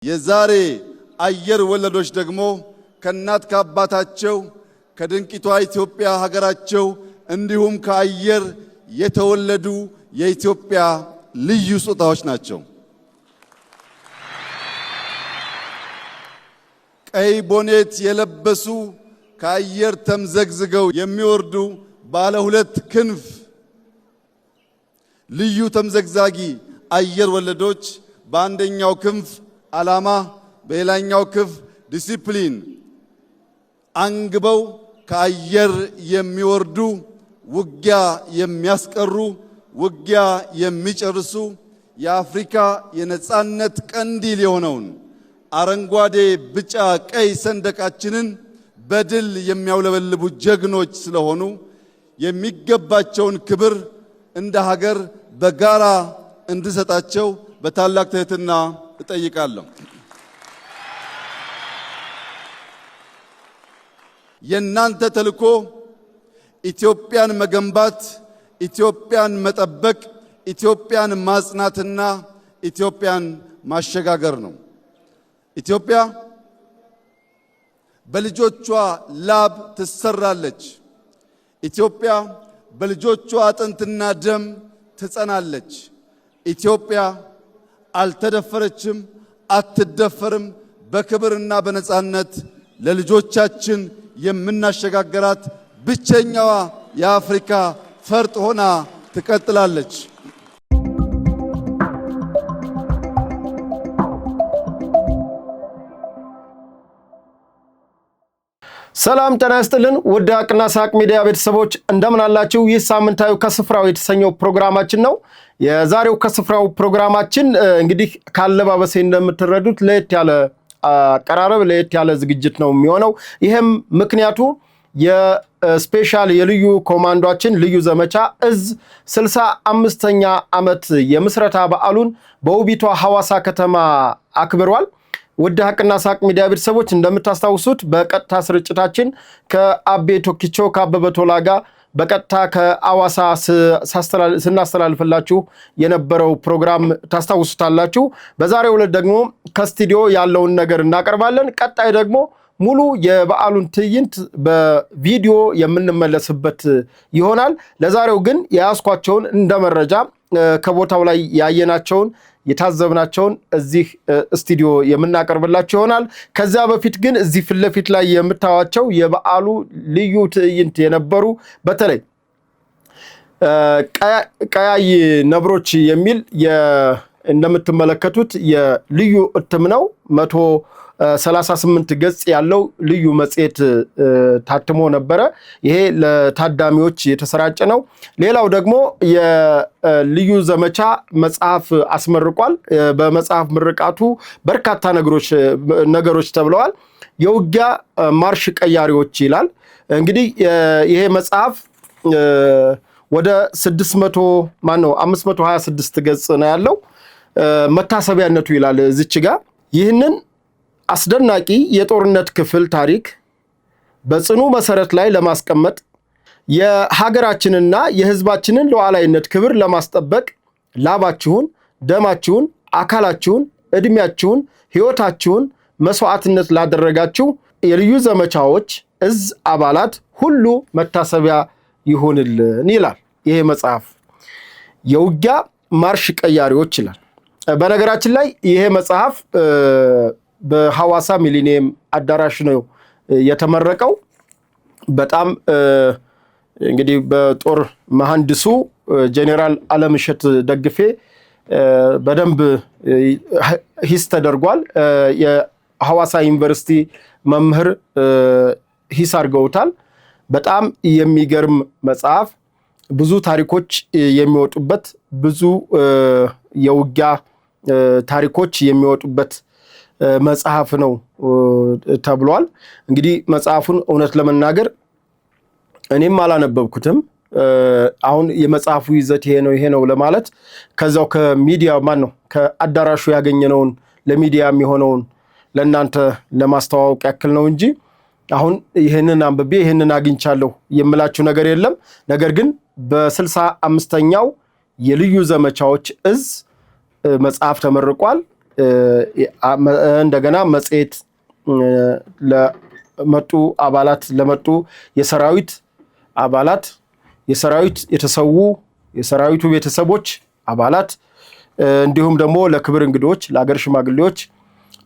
የዛሬ አየር ወለዶች ደግሞ ከናት ከአባታቸው ከድንቂቷ ኢትዮጵያ ሀገራቸው እንዲሁም ከአየር የተወለዱ የኢትዮጵያ ልዩ ስጦታዎች ናቸው። ቀይ ቦኔት የለበሱ ከአየር ተምዘግዝገው የሚወርዱ ባለ ሁለት ክንፍ ልዩ ተምዘግዛጊ አየር ወለዶች በአንደኛው ክንፍ ዓላማ በሌላኛው ክንፍ ዲሲፕሊን አንግበው ከአየር የሚወርዱ ውጊያ የሚያስቀሩ ውጊያ የሚጨርሱ የአፍሪካ የነጻነት ቀንዲል የሆነውን አረንጓዴ ቢጫ ቀይ ሰንደቃችንን በድል የሚያውለበልቡ ጀግኖች ስለሆኑ የሚገባቸውን ክብር እንደ ሀገር በጋራ እንድሰጣቸው በታላቅ ትህትና እጠይቃለሁ። የናንተ ተልእኮ ኢትዮጵያን መገንባት፣ ኢትዮጵያን መጠበቅ፣ ኢትዮጵያን ማጽናትና ኢትዮጵያን ማሸጋገር ነው። ኢትዮጵያ በልጆቿ ላብ ትሰራለች። ኢትዮጵያ በልጆቿ አጥንትና ደም ትጸናለች። ኢትዮጵያ አልተደፈረችም፣ አትደፈርም። በክብርና በነጻነት ለልጆቻችን የምናሸጋገራት ብቸኛዋ የአፍሪካ ፈርጥ ሆና ትቀጥላለች። ሰላም ጤና ይስጥልን ውድ ሀቅና ሳቅ ሚዲያ ቤተሰቦች እንደምን አላችሁ? ይህ ሳምንታዊ ከስፍራው የተሰኘው ፕሮግራማችን ነው። የዛሬው ከስፍራው ፕሮግራማችን እንግዲህ ካለባበሴ እንደምትረዱት ለየት ያለ አቀራረብ ለየት ያለ ዝግጅት ነው የሚሆነው። ይሄም ምክንያቱ የስፔሻል የልዩ ኮማንዶአችን ልዩ ዘመቻ እዝ 65ኛ ዓመት የምስረታ በዓሉን በውቢቷ ሐዋሳ ከተማ አክብሯል። ውድ ሀቅና ሳቅ ሚዲያ ቤተሰቦች እንደምታስታውሱት በቀጥታ ስርጭታችን ከአቤ ቶኪቾ ከአበበ ቶላ ጋር በቀጥታ ከሐዋሳ ስናስተላልፍላችሁ የነበረው ፕሮግራም ታስታውሱታላችሁ። በዛሬው ዕለት ደግሞ ከስቱዲዮ ያለውን ነገር እናቀርባለን። ቀጣይ ደግሞ ሙሉ የበዓሉን ትዕይንት በቪዲዮ የምንመለስበት ይሆናል። ለዛሬው ግን የያዝኳቸውን እንደ መረጃ ከቦታው ላይ ያየናቸውን የታዘብናቸውን እዚህ ስቱዲዮ የምናቀርብላችሁ ይሆናል። ከዛ በፊት ግን እዚህ ፊት ለፊት ላይ የምታዩዋቸው የበዓሉ ልዩ ትዕይንት የነበሩ በተለይ ቀያይ ነብሮች የሚል እንደምትመለከቱት የልዩ እትም ነው። 138 ገጽ ያለው ልዩ መጽሔት ታትሞ ነበረ። ይሄ ለታዳሚዎች የተሰራጨ ነው። ሌላው ደግሞ የልዩ ዘመቻ መጽሐፍ አስመርቋል። በመጽሐፍ ምርቃቱ በርካታ ነገሮች ተብለዋል። የውጊያ ማርሽ ቀያሪዎች ይላል። እንግዲህ ይሄ መጽሐፍ ወደ 526 ገጽ ነው ያለው። መታሰቢያነቱ ይላል እዚች ጋር ይህንን አስደናቂ የጦርነት ክፍል ታሪክ በጽኑ መሰረት ላይ ለማስቀመጥ የሀገራችንና የሕዝባችንን ሉዓላዊነት ክብር ለማስጠበቅ ላባችሁን፣ ደማችሁን፣ አካላችሁን፣ እድሜያችሁን፣ ሕይወታችሁን መስዋዕትነት ላደረጋችሁ የልዩ ዘመቻዎች እዝ አባላት ሁሉ መታሰቢያ ይሁንልን ይላል ይሄ መጽሐፍ። የውጊያ ማርሽ ቀያሪዎች ይላል። በነገራችን ላይ ይሄ መጽሐፍ በሐዋሳ ሚሊኒየም አዳራሽ ነው የተመረቀው። በጣም እንግዲህ በጦር መሐንዲሱ ጄኔራል አለምሸት ደግፌ በደንብ ሂስ ተደርጓል። የሐዋሳ ዩኒቨርሲቲ መምህር ሂስ አድርገውታል። በጣም የሚገርም መጽሐፍ፣ ብዙ ታሪኮች የሚወጡበት፣ ብዙ የውጊያ ታሪኮች የሚወጡበት መጽሐፍ ነው ተብሏል። እንግዲህ መጽሐፉን እውነት ለመናገር እኔም አላነበብኩትም። አሁን የመጽሐፉ ይዘት ይሄ ነው ለማለት ከዛው ከሚዲያ ከአዳራሹ ያገኘነውን ለሚዲያ የሚሆነውን ለእናንተ ለማስተዋወቅ ያክል ነው እንጂ አሁን ይህንን አንብቤ ይህንን አግኝቻለሁ የምላችሁ ነገር የለም። ነገር ግን በ65ኛው የልዩ ዘመቻዎች እዝ መጽሐፍ ተመርቋል። እንደገና መጽሔት ለመጡ አባላት ለመጡ የሰራዊት አባላት የሰራዊት የተሰዉ የሰራዊቱ ቤተሰቦች አባላት እንዲሁም ደግሞ ለክብር እንግዶች ለአገር ሽማግሌዎች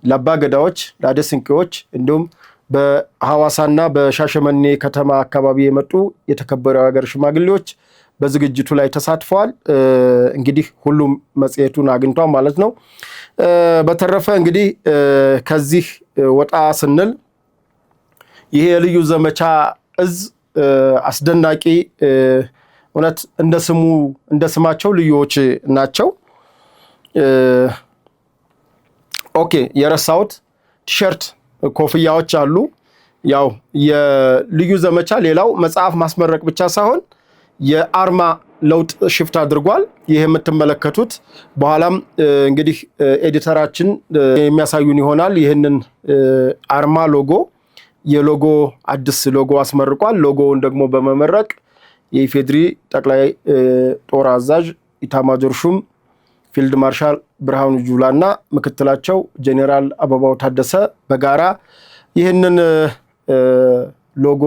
ለአባ ገዳዎች ለአደስንቄዎች እንዲሁም በሐዋሳና በሻሸመኔ ከተማ አካባቢ የመጡ የተከበሩ አገር ሽማግሌዎች በዝግጅቱ ላይ ተሳትፈዋል። እንግዲህ ሁሉም መጽሔቱን አግኝቷል ማለት ነው። በተረፈ እንግዲህ ከዚህ ወጣ ስንል ይሄ የልዩ ዘመቻ እዝ አስደናቂ እውነት እንደ ስማቸው ልዩዎች ናቸው። ኦኬ የረሳሁት ቲሸርት ኮፍያዎች አሉ። ያው የልዩ ዘመቻ ሌላው መጽሐፍ ማስመረቅ ብቻ ሳይሆን የአርማ ለውጥ ሽፍት አድርጓል። ይሄ የምትመለከቱት በኋላም እንግዲህ ኤዲተራችን የሚያሳዩን ይሆናል። ይህንን አርማ ሎጎ የሎጎ አዲስ ሎጎ አስመርቋል። ሎጎውን ደግሞ በመመረቅ የኢፌድሪ ጠቅላይ ጦር አዛዥ ኢታማጆር ሹም ፊልድ ማርሻል ብርሃኑ ጁላና ምክትላቸው ጄኔራል አበባው ታደሰ በጋራ ይህንን ሎጎ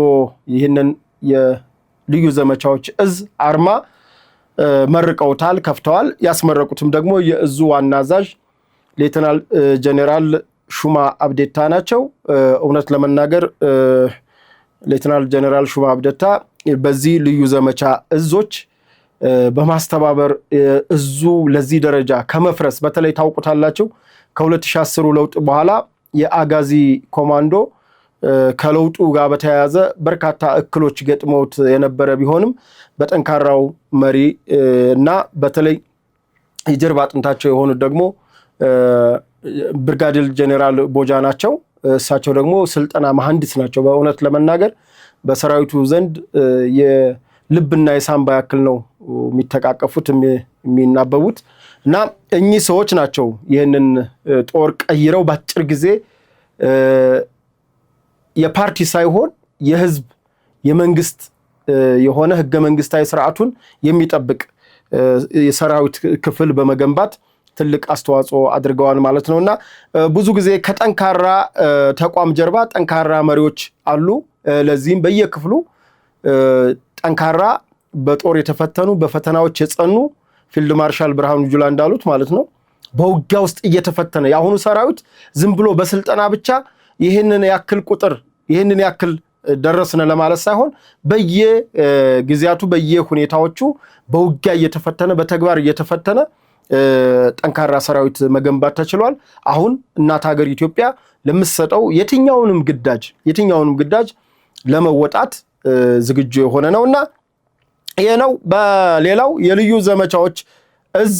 ይህንን የልዩ ዘመቻዎች እዝ አርማ መርቀውታል፣ ከፍተዋል። ያስመረቁትም ደግሞ የእዙ ዋና አዛዥ ሌተናል ጄኔራል ሹማ አብዴታ ናቸው። እውነት ለመናገር ሌተናል ጄኔራል ሹማ አብዴታ በዚህ ልዩ ዘመቻ እዞች በማስተባበር እዙ ለዚህ ደረጃ ከመፍረስ በተለይ ታውቁታላችሁ ከ2010 ለውጥ በኋላ የአጋዚ ኮማንዶ ከለውጡ ጋር በተያያዘ በርካታ እክሎች ገጥመውት የነበረ ቢሆንም በጠንካራው መሪ እና በተለይ የጀርባ አጥንታቸው የሆኑት ደግሞ ብርጋዴር ጄኔራል ቦጃ ናቸው። እሳቸው ደግሞ ስልጠና መሐንዲስ ናቸው። በእውነት ለመናገር በሰራዊቱ ዘንድ የልብና የሳምባ ያክል ነው የሚተቃቀፉት የሚናበቡት እና እኚህ ሰዎች ናቸው ይህንን ጦር ቀይረው በአጭር ጊዜ የፓርቲ ሳይሆን የህዝብ የመንግስት የሆነ ህገ መንግስታዊ ስርዓቱን የሚጠብቅ የሰራዊት ክፍል በመገንባት ትልቅ አስተዋጽኦ አድርገዋል ማለት ነውና ብዙ ጊዜ ከጠንካራ ተቋም ጀርባ ጠንካራ መሪዎች አሉ። ለዚህም በየክፍሉ ጠንካራ በጦር የተፈተኑ በፈተናዎች የጸኑ ፊልድ ማርሻል ብርሃኑ ጁላ እንዳሉት ማለት ነው በውጊያ ውስጥ እየተፈተነ ያሁኑ ሰራዊት ዝም ብሎ በስልጠና ብቻ ይህንን ያክል ቁጥር ይህንን ያክል ደረስነ ለማለት ሳይሆን በየጊዜያቱ በየሁኔታዎቹ በውጊያ እየተፈተነ በተግባር እየተፈተነ ጠንካራ ሰራዊት መገንባት ተችሏል። አሁን እናት ሀገር ኢትዮጵያ ለምትሰጠው የትኛውንም ግዳጅ ለመወጣት ዝግጁ የሆነ ነውና ይሄ ነው። በሌላው የልዩ ዘመቻዎች እዝ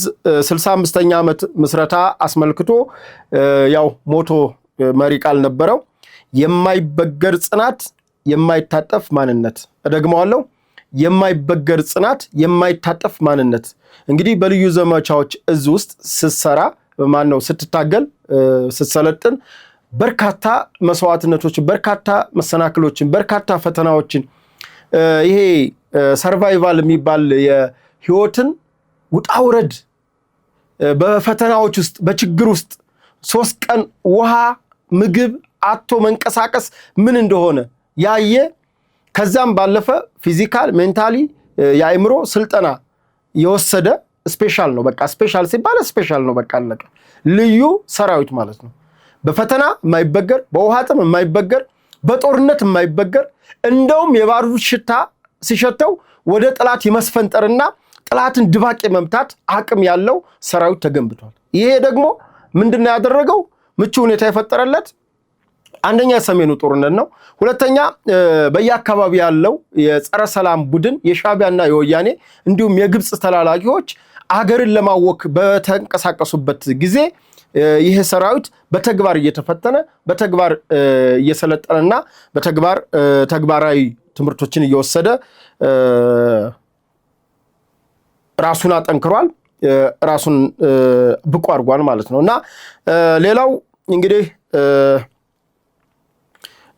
65ኛ ዓመት ምስረታ አስመልክቶ ያው ሞቶ መሪ ቃል ነበረው። የማይበገር ጽናት የማይታጠፍ ማንነት። እደግመዋለሁ፣ የማይበገር ጽናት የማይታጠፍ ማንነት። እንግዲህ በልዩ ዘመቻዎች እዝ ውስጥ ስትሰራ ስትታገል ስትሰለጥን በርካታ መስዋዕትነቶችን በርካታ መሰናክሎችን በርካታ ፈተናዎችን ይሄ ሰርቫይቫል የሚባል የህይወትን ውጣውረድ በፈተናዎች ውስጥ በችግር ውስጥ 3 ቀን ውሃ ምግብ አቶ መንቀሳቀስ ምን እንደሆነ ያየ ከዛም ባለፈ ፊዚካል ሜንታሊ የአእምሮ ስልጠና የወሰደ ስፔሻል ነው። በቃ ስፔሻል ሲባል ስፔሻል ነው። በቃ አለቀ። ልዩ ሰራዊት ማለት ነው። በፈተና የማይበገር በውሃ ጥም የማይበገር በጦርነት የማይበገር እንደውም የባሩድ ሽታ ሲሸተው ወደ ጠላት የመስፈንጠርና ጠላትን ድባቅ የመምታት አቅም ያለው ሰራዊት ተገንብቷል። ይሄ ደግሞ ምንድነው ያደረገው? ምቹ ሁኔታ የፈጠረለት አንደኛ የሰሜኑ ጦርነት ነው። ሁለተኛ በየአካባቢ ያለው የጸረ ሰላም ቡድን የሻዕቢያና የወያኔ እንዲሁም የግብጽ ተላላኪዎች አገርን ለማወክ በተንቀሳቀሱበት ጊዜ ይሄ ሰራዊት በተግባር እየተፈተነ በተግባር እየሰለጠነና በተግባር ተግባራዊ ትምህርቶችን እየወሰደ ራሱን አጠንክሯል፣ ራሱን ብቁ አድርጓል ማለት ነውና ሌላው እንግዲህ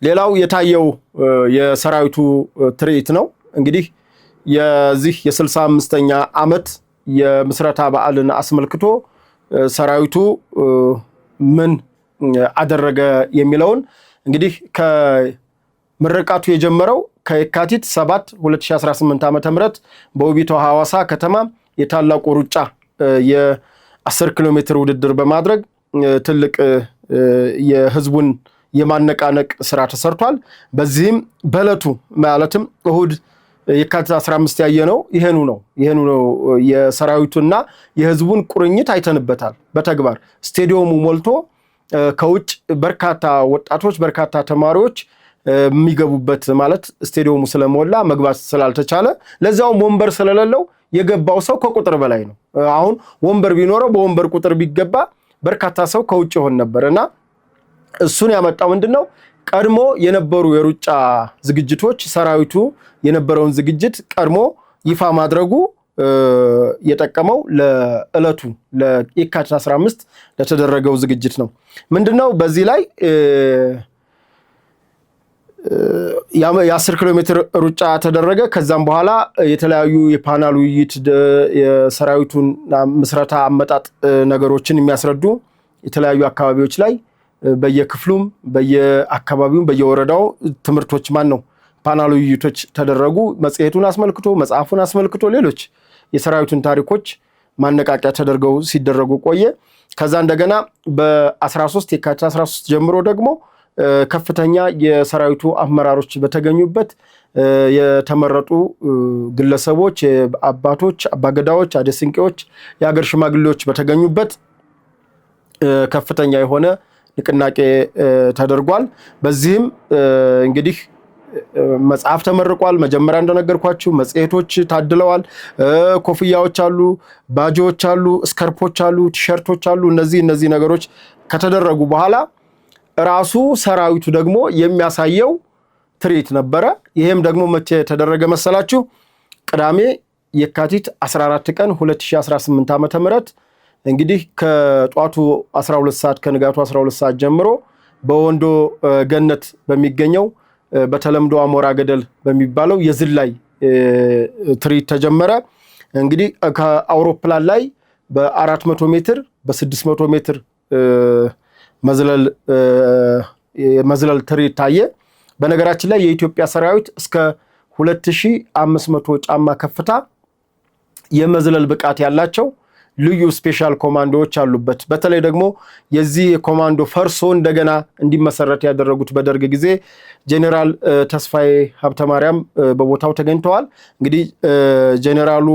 ሌላው የታየው የሰራዊቱ ትርኢት ነው። እንግዲህ የዚህ የ65ኛ ዓመት የምስረታ በዓልን አስመልክቶ ሰራዊቱ ምን አደረገ የሚለውን እንግዲህ ከምርቃቱ የጀመረው ከየካቲት 7 2018 ዓ.ም በውቢቷ ሐዋሳ ከተማ የታላቁ ሩጫ የ10 ኪሎ ሜትር ውድድር በማድረግ ትልቅ የህዝቡን የማነቃነቅ ስራ ተሰርቷል። በዚህም በለቱ ማለትም እሁድ የካቲት 15 ያየነው ይሄኑ ነው የሰራዊቱና የህዝቡን ቁርኝት አይተንበታል። በተግባር ስቴዲየሙ ሞልቶ ከውጭ በርካታ ወጣቶች በርካታ ተማሪዎች የሚገቡበት ማለት ስቴዲየሙ ስለሞላ መግባት ስላልተቻለ ለዛውም ወንበር ስለሌለው የገባው ሰው ከቁጥር በላይ ነው። አሁን ወንበር ቢኖረው በወንበር ቁጥር ቢገባ በርካታ ሰው ከውጭ ሆን ነበርና እሱን ያመጣው ምንድነው ቀድሞ የነበሩ የሩጫ ዝግጅቶች ሰራዊቱ የነበረውን ዝግጅት ቀድሞ ይፋ ማድረጉ የጠቀመው ለዕለቱ ለየካቲት 15 ለተደረገው ዝግጅት ነው። ምንድነው በዚህ ላይ የ10 ኪሎ ሜትር ሩጫ ተደረገ። ከዛም በኋላ የተለያዩ የፓናል ውይይት የሰራዊቱን ምስረታ አመጣጥ ነገሮችን የሚያስረዱ የተለያዩ አካባቢዎች ላይ በየክፍሉም በየአካባቢው በየወረዳው ትምህርቶች ፓናል ውይይቶች ተደረጉ። መጽሔቱን አስመልክቶ መጽሐፉን አስመልክቶ ሌሎች የሰራዊቱን ታሪኮች ማነቃቂያ ተደርገው ሲደረጉ ቆየ። ከዛ እንደገና በ13 የካቲት 13 ጀምሮ ደግሞ ከፍተኛ የሰራዊቱ አመራሮች በተገኙበት የተመረጡ ግለሰቦች አባቶች አባገዳዎች አደስንቄዎች የሀገር ሽማግሌዎች በተገኙበት ከፍተኛ የሆነ ንቅናቄ ተደርጓል። በዚህም እንግዲህ መጽሐፍ ተመርቋል። መጀመሪያ እንደነገርኳችሁ መጽሔቶች ታድለዋል። ኮፍያዎች አሉ፣ ባጆች አሉ፣ ስካርፖች አሉ፣ ቲሸርቶች አሉ። እነዚህ ነገሮች ከተደረጉ በኋላ ራሱ ሰራዊቱ ደግሞ የሚያሳየው ትርኢት ነበረ። ይሄም ደግሞ መቼ ተደረገ መሰላችሁ? ቅዳሜ የካቲት 14 ቀን 2018 ዓ.ም እንግዲህ ከጧቱ 12 ሰዓት ከንጋቱ 12 ሰዓት ጀምሮ በወንዶ ገነት በሚገኘው በተለምዶ አሞራ ገደል በሚባለው የዝላይ ትርኢት ተጀመረ። እንግዲህ ከአውሮፕላን ላይ በ400 ሜትር በ600 ሜትር መዝለል ትርኢት ታየ። በነገራችን ላይ የኢትዮጵያ ሰራዊት እስከ 2500 ጫማ ከፍታ የመዝለል ብቃት ያላቸው ልዩ ስፔሻል ኮማንዶዎች አሉበት። በተለይ ደግሞ የዚህ ኮማንዶ ፈርሶ እንደገና እንዲመሰረት ያደረጉት በደርግ ጊዜ ጄኔራል ተስፋዬ ሀብተማርያም በቦታው ተገኝተዋል። እንግዲህ ጄኔራሉ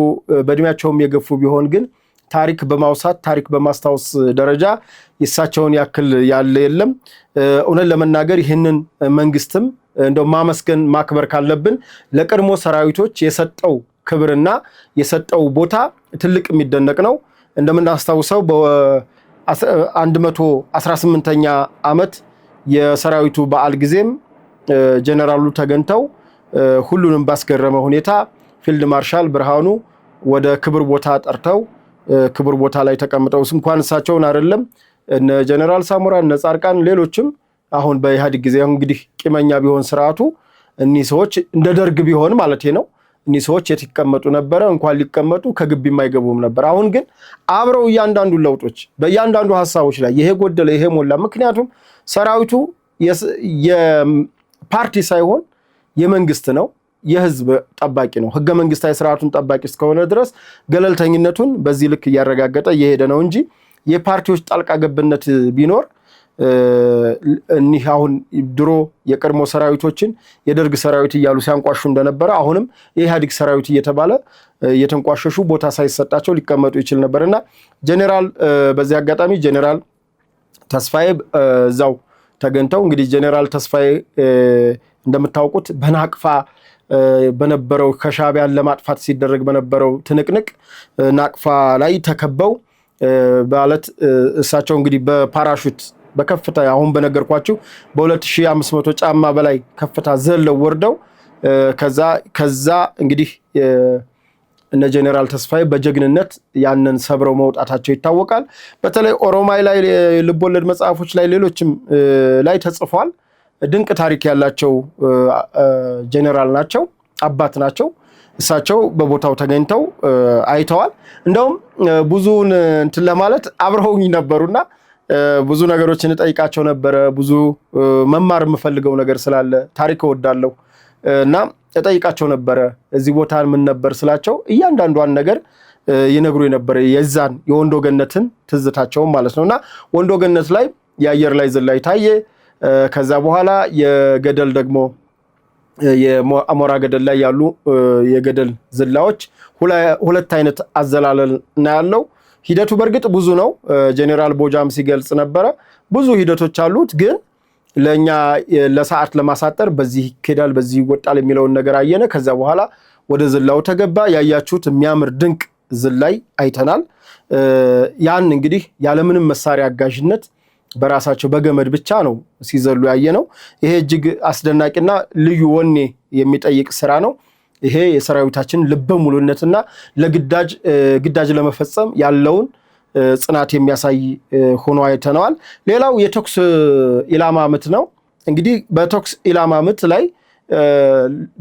በእድሜያቸውም የገፉ ቢሆን ግን ታሪክ በማውሳት ታሪክ በማስታወስ ደረጃ የሳቸውን ያክል ያለ የለም። እውነት ለመናገር ይህንን መንግስትም እንደው ማመስገን ማክበር ካለብን ለቀድሞ ሰራዊቶች የሰጠው ክብርና የሰጠው ቦታ ትልቅ የሚደነቅ ነው። እንደምናስታውሰው በ118ኛ ዓመት የሰራዊቱ በዓል ጊዜም ጄኔራሉ ተገኝተው ሁሉንም ባስገረመ ሁኔታ ፊልድ ማርሻል ብርሃኑ ወደ ክብር ቦታ ጠርተው ክብር ቦታ ላይ ተቀምጠው እንኳን እሳቸውን አይደለም እነ ጄኔራል ሳሞራ እነ ጻድቃን ሌሎችም አሁን በኢህአዴግ ጊዜ እንግዲህ ቂመኛ ቢሆን ስርዓቱ እኒህ ሰዎች እንደ ደርግ ቢሆን ማለት ነው እኒህ ሰዎች የት ይቀመጡ ነበር? እንኳን ሊቀመጡ ከግቢ የማይገቡም ነበር። አሁን ግን አብረው እያንዳንዱ ለውጦች በእያንዳንዱ ሐሳቦች ላይ ይሄ ጎደለ ይሄ ሞላ። ምክንያቱም ሰራዊቱ የፓርቲ ሳይሆን የመንግስት ነው፣ የህዝብ ጠባቂ ነው። ህገ መንግስታዊ ስርዓቱን ጠባቂ እስከሆነ ድረስ ገለልተኝነቱን በዚህ ልክ እያረጋገጠ እየሄደ ነው እንጂ የፓርቲዎች ጣልቃ ገብነት ቢኖር እኒህ አሁን ድሮ የቀድሞ ሰራዊቶችን የደርግ ሰራዊት እያሉ ሲያንቋሹ እንደነበረ አሁንም የኢህአዴግ ሰራዊት እየተባለ የተንቋሸሹ ቦታ ሳይሰጣቸው ሊቀመጡ ይችል ነበርና ጄኔራል በዚህ አጋጣሚ ጄኔራል ተስፋዬ እዛው ተገኝተው እንግዲህ ጄኔራል ተስፋዬ እንደምታውቁት በናቅፋ በነበረው ከሻዕቢያን ለማጥፋት ሲደረግ በነበረው ትንቅንቅ ናቅፋ ላይ ተከበው ማለት እሳቸው እንግዲህ በፓራሹት በከፍታ አሁን በነገርኳችሁ በ2500 ጫማ በላይ ከፍታ ዘለው ወርደው ከዛ እንግዲህ እነ ጄኔራል ተስፋዬ በጀግንነት ያንን ሰብረው መውጣታቸው ይታወቃል። በተለይ ኦሮማይ ላይ ልቦለድ መጽሐፎች ላይ ሌሎችም ላይ ተጽፏል። ድንቅ ታሪክ ያላቸው ጄኔራል ናቸው፣ አባት ናቸው። እሳቸው በቦታው ተገኝተው አይተዋል። እንደውም ብዙውን እንትን ለማለት አብረውኝ ነበሩና ብዙ ነገሮችን እጠይቃቸው ነበረ። ብዙ መማር የምፈልገው ነገር ስላለ ታሪክ እወዳለሁ እና እጠይቃቸው ነበረ። እዚህ ቦታ ምን ነበር ስላቸው እያንዳንዷን ነገር ይነግሩ የነበረ የዛን የወንዶ ገነትን ትዝታቸው ማለት ነውና ወንዶ ገነት ላይ የአየር ላይ ዝላይ ታየ። ከዛ በኋላ የገደል ደግሞ የአሞራ ገደል ላይ ያሉ የገደል ዝላዎች ሁለት አይነት አዘላለል እና ያለው ሂደቱ በርግጥ ብዙ ነው። ጄኔራል ቦጃም ሲገልጽ ነበረ ብዙ ሂደቶች አሉት። ግን ለኛ ለሰዓት ለማሳጠር በዚህ ይከዳል በዚህ ይወጣል የሚለውን ነገር አየነ። ከዛ በኋላ ወደ ዝላው ተገባ። ያያችሁት የሚያምር ድንቅ ዝላይ አይተናል። ያን እንግዲህ ያለምንም መሳሪያ አጋዥነት በራሳቸው በገመድ ብቻ ነው ሲዘሉ ያየነው። ይሄ እጅግ አስደናቂና ልዩ ወኔ የሚጠይቅ ስራ ነው። ይሄ የሰራዊታችን ልበ ሙሉነትና ግዳጅ ለመፈጸም ያለውን ጽናት የሚያሳይ ሆኖ አይተነዋል። ሌላው የተኩስ ኢላማ ምት ነው። እንግዲህ በተኩስ ኢላማ ምት ላይ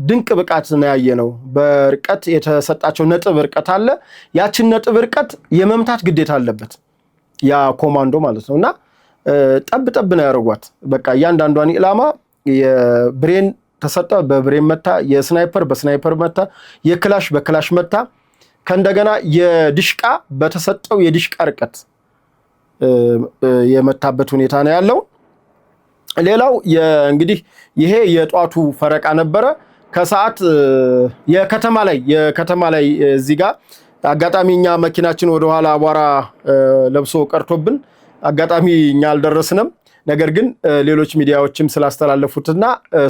ድንቅ ብቃት ነው ያየነው። በርቀት የተሰጣቸው ነጥብ ርቀት አለ። ያችን ነጥብ ርቀት የመምታት ግዴታ አለበት ያ ኮማንዶ ማለት ነውና ጠብ ነው ያደርጓት። በቃ እያንዳንዷን ኢላማ የብሬን ተሰጠ በብሬን መታ፣ የስናይፐር በስናይፐር መታ፣ የክላሽ በክላሽ መታ። ከእንደገና የድሽቃ በተሰጠው የድሽቃ ርቀት የመታበት ሁኔታ ነው ያለው። ሌላው እንግዲህ ይሄ የጧቱ ፈረቃ ነበረ። ከሰዓት የከተማ ላይ እዚህ ጋር አጋጣሚ እኛ መኪናችን ወደ ኋላ አቧራ ለብሶ ቀርቶብን አጋጣሚ እኛ አልደረስንም። ነገር ግን ሌሎች ሚዲያዎችም ስላስተላለፉትና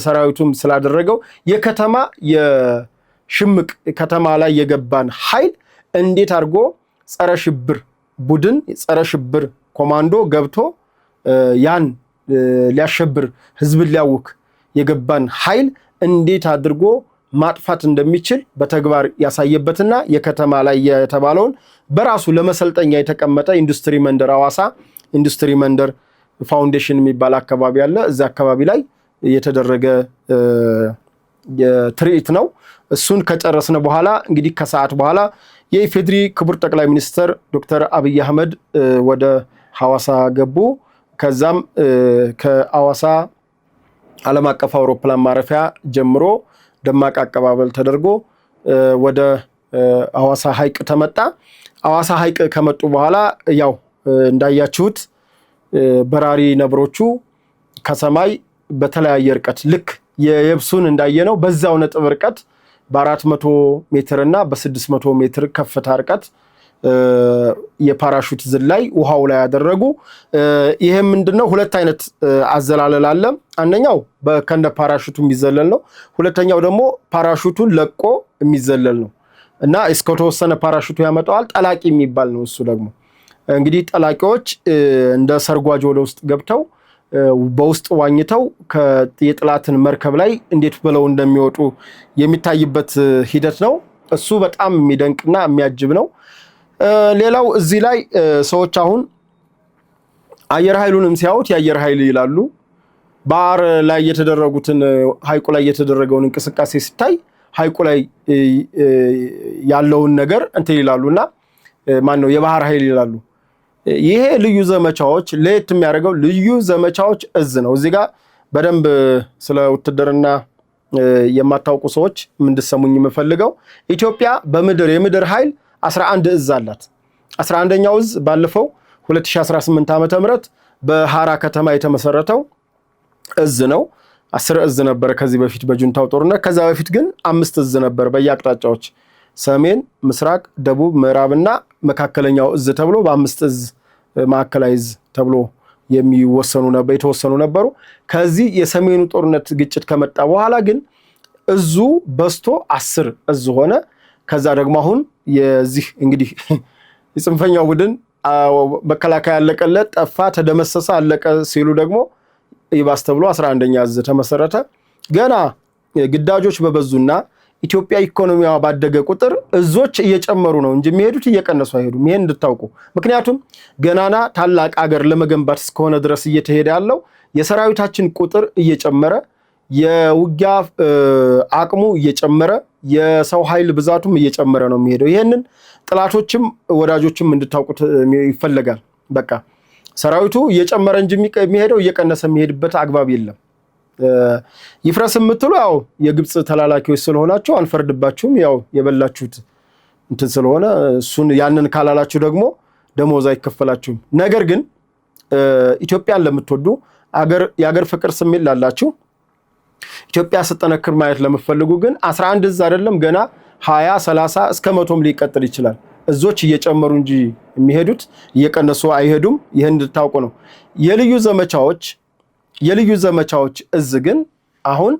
ሰራዊቱም ስላደረገው የከተማ የሽምቅ ከተማ ላይ የገባን ኃይል እንዴት አድርጎ ጸረ ሽብር ቡድን ጸረ ሽብር ኮማንዶ ገብቶ ያን ሊያሸብር ህዝብን ሊያውክ የገባን ኃይል እንዴት አድርጎ ማጥፋት እንደሚችል በተግባር ያሳየበትና የከተማ ላይ የተባለውን በራሱ ለመሰልጠኛ የተቀመጠ ኢንዱስትሪ መንደር ሐዋሳ ኢንዱስትሪ መንደር ፋውንዴሽን የሚባል አካባቢ አለ። እዛ አካባቢ ላይ የተደረገ የትርኢት ነው። እሱን ከጨረስነ በኋላ እንግዲህ ከሰዓት በኋላ የኢፌድሪ ክቡር ጠቅላይ ሚኒስትር ዶክተር አብይ አህመድ ወደ ሐዋሳ ገቡ። ከዛም ከሐዋሳ ዓለም አቀፍ አውሮፕላን ማረፊያ ጀምሮ ደማቅ አቀባበል ተደርጎ ወደ ሐዋሳ ሐይቅ ተመጣ። ሐዋሳ ሐይቅ ከመጡ በኋላ ያው እንዳያችሁት በራሪ ነብሮቹ ከሰማይ በተለያየ ርቀት ልክ የየብሱን እንዳየነው በዛው ነጥብ ርቀት በ400 ሜትር እና በ600 ሜትር ከፍታ ርቀት የፓራሹት ዝላይ ውሃው ላይ ያደረጉ። ይሄ ምንድነው? ሁለት አይነት አዘላለል አለ። አንደኛው በከንደ ፓራሹቱ የሚዘለል ነው። ሁለተኛው ደግሞ ፓራሹቱን ለቆ የሚዘለል ነው እና እስከ ተወሰነ ፓራሹቱ ያመጣዋል። ጠላቂ የሚባል ነው እሱ ደግሞ። እንግዲህ ጠላቂዎች እንደ ሰርጓጅ ወደ ውስጥ ገብተው በውስጥ ዋኝተው የጥላትን መርከብ ላይ እንዴት ብለው እንደሚወጡ የሚታይበት ሂደት ነው። እሱ በጣም የሚደንቅና የሚያጅብ ነው። ሌላው እዚህ ላይ ሰዎች አሁን አየር ኃይሉንም ሲያዩት የአየር ኃይል ይላሉ። ባህር ላይ የተደረጉትን ሐይቁ ላይ የተደረገውን እንቅስቃሴ ሲታይ ሐይቁ ላይ ያለውን ነገር እንትን ይላሉና ማን ነው የባህር ኃይል ይላሉ። ይሄ ልዩ ዘመቻዎች ለየት የሚያደርገው ልዩ ዘመቻዎች እዝ ነው። እዚህ ጋር በደንብ ስለ ውትድርና የማታውቁ ሰዎች እንድትሰሙኝ የምፈልገው ኢትዮጵያ በምድር የምድር ኃይል 11 እዝ አላት። 11ኛው እዝ ባለፈው 2018 ዓመተ ምህረት በሐራ ከተማ የተመሰረተው እዝ ነው። 10 እዝ ነበር ከዚህ በፊት በጁንታው ጦርነት። ከዛ በፊት ግን 5 እዝ ነበር በየአቅጣጫዎች ሰሜን፣ ምስራቅ፣ ደቡብ፣ ምዕራብና መካከለኛው እዝ ተብሎ በ5 እዝ ማዕከላዊ እዝ ተብሎ የተወሰኑ ነበሩ። ከዚህ የሰሜኑ ጦርነት ግጭት ከመጣ በኋላ ግን እዙ በስቶ 10 እዝ ሆነ። ከዛ ደግሞ አሁን የዚህ እንግዲህ የጽንፈኛው ቡድን መከላከያ ያለቀለት ጠፋ፣ ተደመሰሰ፣ አለቀ ሲሉ ደግሞ ይባስ ተብሎ 11ኛ እዝ ተመሰረተ። ገና ግዳጆች በበዙና ኢትዮጵያ ኢኮኖሚዋ ባደገ ቁጥር እዞች እየጨመሩ ነው እንጂ የሚሄዱት እየቀነሱ አይሄዱም። ይሄን እንድታውቁ። ምክንያቱም ገናና ታላቅ አገር ለመገንባት እስከሆነ ድረስ እየተሄደ ያለው የሰራዊታችን ቁጥር እየጨመረ የውጊያ አቅሙ እየጨመረ የሰው ኃይል ብዛቱም እየጨመረ ነው የሚሄደው። ይሄንን ጥላቶችም ወዳጆችም እንድታውቁት ይፈልጋል። በቃ ሰራዊቱ እየጨመረ እንጂ የሚሄደው እየቀነሰ የሚሄድበት አግባብ የለም። ይፍረስ የምትሉ ያው የግብጽ ተላላኪዎች ስለሆናችሁ አንፈርድባችሁም። ያው የበላችሁት እንትን ስለሆነ እሱን ያንን ካላላችሁ ደግሞ ደሞዝ አይከፈላችሁም። ነገር ግን ኢትዮጵያን ለምትወዱ የአገር ፍቅር ስሜት ላላችሁ ኢትዮጵያ ስትጠነክር ማየት ለምትፈልጉ ግን 11 እዝ አይደለም ገና 20 30 እስከ 100ም ሊቀጥል ይችላል። እዞች እየጨመሩ እንጂ የሚሄዱት እየቀነሱ አይሄዱም። ይሄን እንድታውቁ ነው። የልዩ ዘመቻዎች እዝ ግን አሁን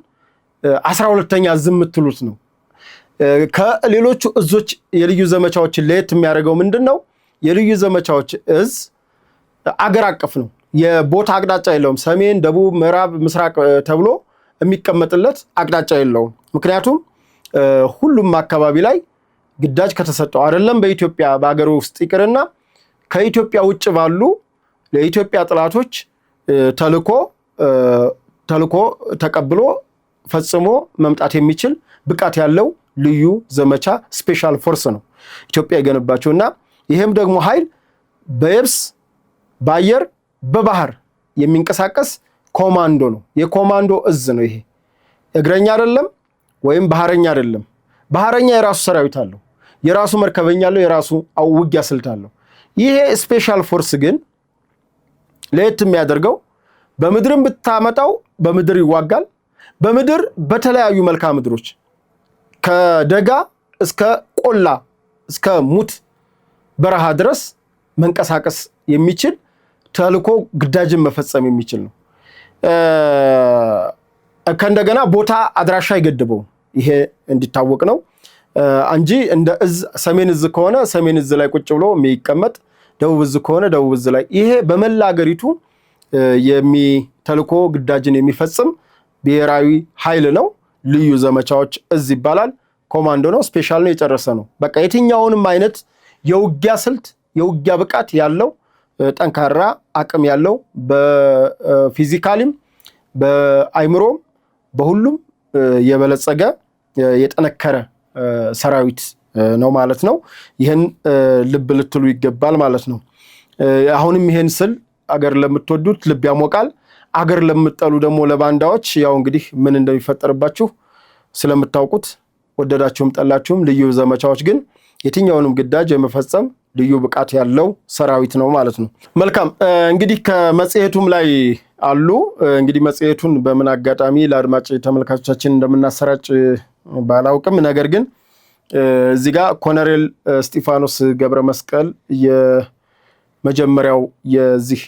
12ኛ እዝ የምትሉት ነው። ከሌሎቹ እዞች የልዩ ዘመቻዎችን ለየት የሚያደርገው ምንድነው? የልዩ ዘመቻዎች እዝ አገር አቀፍ ነው። የቦታ አቅጣጫ የለውም። ሰሜን፣ ደቡብ፣ ምዕራብ፣ ምስራቅ ተብሎ የሚቀመጥለት አቅጣጫ የለውም። ምክንያቱም ሁሉም አካባቢ ላይ ግዳጅ ከተሰጠው አይደለም በኢትዮጵያ በአገር ውስጥ ይቅርና ከኢትዮጵያ ውጭ ባሉ ለኢትዮጵያ ጥላቶች ተልኮ ተቀብሎ ፈጽሞ መምጣት የሚችል ብቃት ያለው ልዩ ዘመቻ ስፔሻል ፎርስ ነው ኢትዮጵያ የገነባቸውና ይሄም ደግሞ ኃይል በየብስ በአየር በባህር የሚንቀሳቀስ ኮማንዶ ነው። የኮማንዶ እዝ ነው። ይሄ እግረኛ አይደለም ወይም ባህረኛ አይደለም። ባህረኛ የራሱ ሰራዊት አለው፣ የራሱ መርከበኛ አለው፣ የራሱ ውጊያ ስልት አለው። ይሄ ስፔሻል ፎርስ ግን ለየት የሚያደርገው በምድርም ብታመጣው በምድር ይዋጋል። በምድር በተለያዩ መልክዓ ምድሮች ከደጋ እስከ ቆላ እስከ ሙት በረሃ ድረስ መንቀሳቀስ የሚችል ተልኮ ግዳጅን መፈጸም የሚችል ነው። ከእንደገና ቦታ አድራሻ አይገድበው። ይሄ እንዲታወቅ ነው እንጂ እንደ እዝ ሰሜን እዝ ከሆነ ሰሜን እዝ ላይ ቁጭ ብሎ የሚቀመጥ፣ ደቡብ እዝ ከሆነ ደቡብ እዝ ላይ፣ ይሄ በመላ ሀገሪቱ ተልኮ ግዳጅን የሚፈጽም ብሔራዊ ኃይል ነው። ልዩ ዘመቻዎች እዝ ይባላል። ኮማንዶ ነው። ስፔሻል ነው። የጨረሰ ነው። በቃ የትኛውንም አይነት የውጊያ ስልት የውጊያ ብቃት ያለው ጠንካራ አቅም ያለው በፊዚካሊም በአይምሮም በሁሉም የበለጸገ የጠነከረ ሰራዊት ነው ማለት ነው። ይህን ልብ ልትሉ ይገባል ማለት ነው። አሁንም ይህን ስል አገር ለምትወዱት ልብ ያሞቃል። አገር ለምትጠሉ ደግሞ ለባንዳዎች ያው እንግዲህ ምን እንደሚፈጠርባችሁ ስለምታውቁት ወደዳችሁም ጠላችሁም ልዩ ዘመቻዎች ግን የትኛውንም ግዳጅ የመፈጸም ልዩ ብቃት ያለው ሰራዊት ነው ማለት ነው። መልካም እንግዲህ ከመጽሔቱም ላይ አሉ። እንግዲህ መጽሔቱን በምን አጋጣሚ ለአድማጭ ተመልካቾቻችን እንደምናሰራጭ ባላውቅም ነገር ግን እዚህ ጋር ኮሎኔል እስጢፋኖስ ገብረ መስቀል የመጀመሪያው የዚህ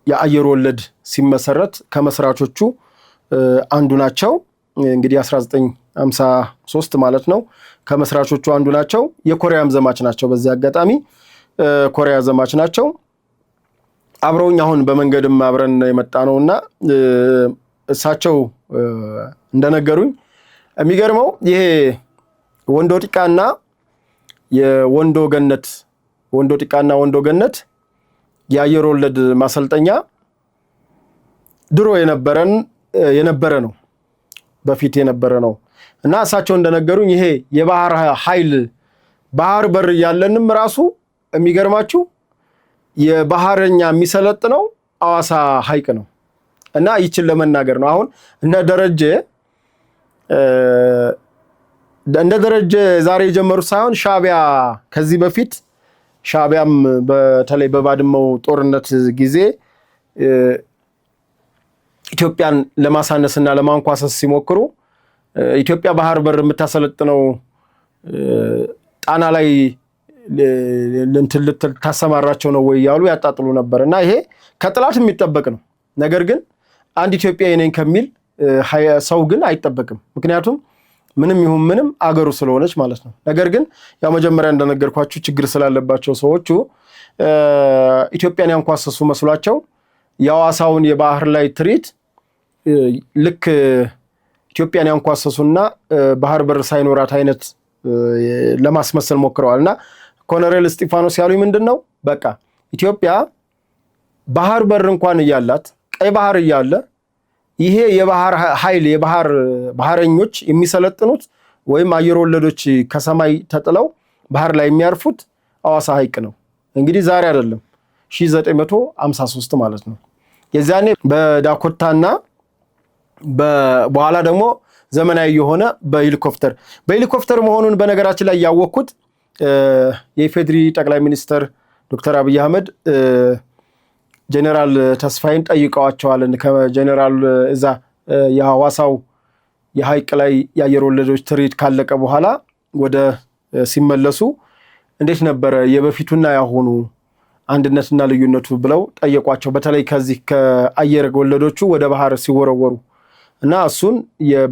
የአየር ወለድ ሲመሰረት ከመስራቾቹ አንዱ ናቸው። እንግዲህ 1953 ማለት ነው። ከመስራቾቹ አንዱ ናቸው። የኮሪያም ዘማች ናቸው። በዚህ አጋጣሚ ኮሪያ ዘማች ናቸው። አብረውኝ አሁን በመንገድም አብረን የመጣ ነውና እሳቸው እንደነገሩኝ የሚገርመው ይሄ ወንዶ ጢቃና የወንዶ ገነት የአየር ወለድ ማሰልጠኛ ድሮ የነበረ ነው። በፊት የነበረ ነው እና እሳቸው እንደነገሩኝ ይሄ የባህር ኃይል ባህር በር ያለንም ራሱ የሚገርማችሁ የባህረኛ የሚሰለጥነው አዋሳ ሐይቅ ነው እና ይችን ለመናገር ነው። አሁን እንደ ደረጀ ዛሬ የጀመሩት ሳይሆን ሻዕቢያ ከዚህ በፊት ሻዕቢያም በተለይ በባድመው ጦርነት ጊዜ ኢትዮጵያን ለማሳነስና ለማንኳሰስ ሲሞክሩ ኢትዮጵያ ባህር በር የምታሰለጥነው ጣና ላይ ታሰማራቸው ነው ወይ ያሉ ያጣጥሉ ነበርና ይሄ ከጥላት የሚጠበቅ ነው። ነገር ግን አንድ ኢትዮጵያዊ ነኝ ከሚል ሰው ግን አይጠበቅም። ምክንያቱም ምንም ይሁን ምንም አገሩ ስለሆነች ማለት ነው። ነገር ግን ያው መጀመሪያ እንደነገርኳችሁ ችግር ስላለባቸው ሰዎቹ ኢትዮጵያን ያንኳሰሱ መስሏቸው የሐዋሳውን የባህር ላይ ትርኢት ልክ ኢትዮጵያን ያንኳሰሱና ባህር በር ሳይኖራት አይነት ለማስመሰል ሞክረዋልና ኮሎኔል እስጢፋኖስ ያሉኝ ምንድነው በቃ ኢትዮጵያ ባህር በር እንኳን እያላት ቀይ ባህር እያለ ይሄ የባህር ኃይል ባህረኞች የሚሰለጥኑት ወይም አየር ወለዶች ከሰማይ ተጥለው ባህር ላይ የሚያርፉት ሐዋሳ ሐይቅ ነው። እንግዲህ ዛሬ አይደለም 1953 ማለት ነው። የዛኔ በዳኮታና በኋላ ደግሞ ዘመናዊ የሆነ በሄሊኮፕተር መሆኑን በነገራችን ላይ ያወቅኩት የኢፌድሪ ጠቅላይ ሚኒስትር ዶክተር አብይ አህመድ ጀነራል ተስፋዬን ጠይቀዋቸዋል። ከጀነራል እዛ የሐዋሳው የሐይቅ ላይ የአየር ወለዶች ትርኢት ካለቀ በኋላ ወደ ሲመለሱ እንዴት ነበረ የበፊቱና ያሁኑ አንድነትና ልዩነቱ ብለው ጠየቋቸው። በተለይ ከዚህ ከአየር ወለዶቹ ወደ ባህር ሲወረወሩ እና እሱን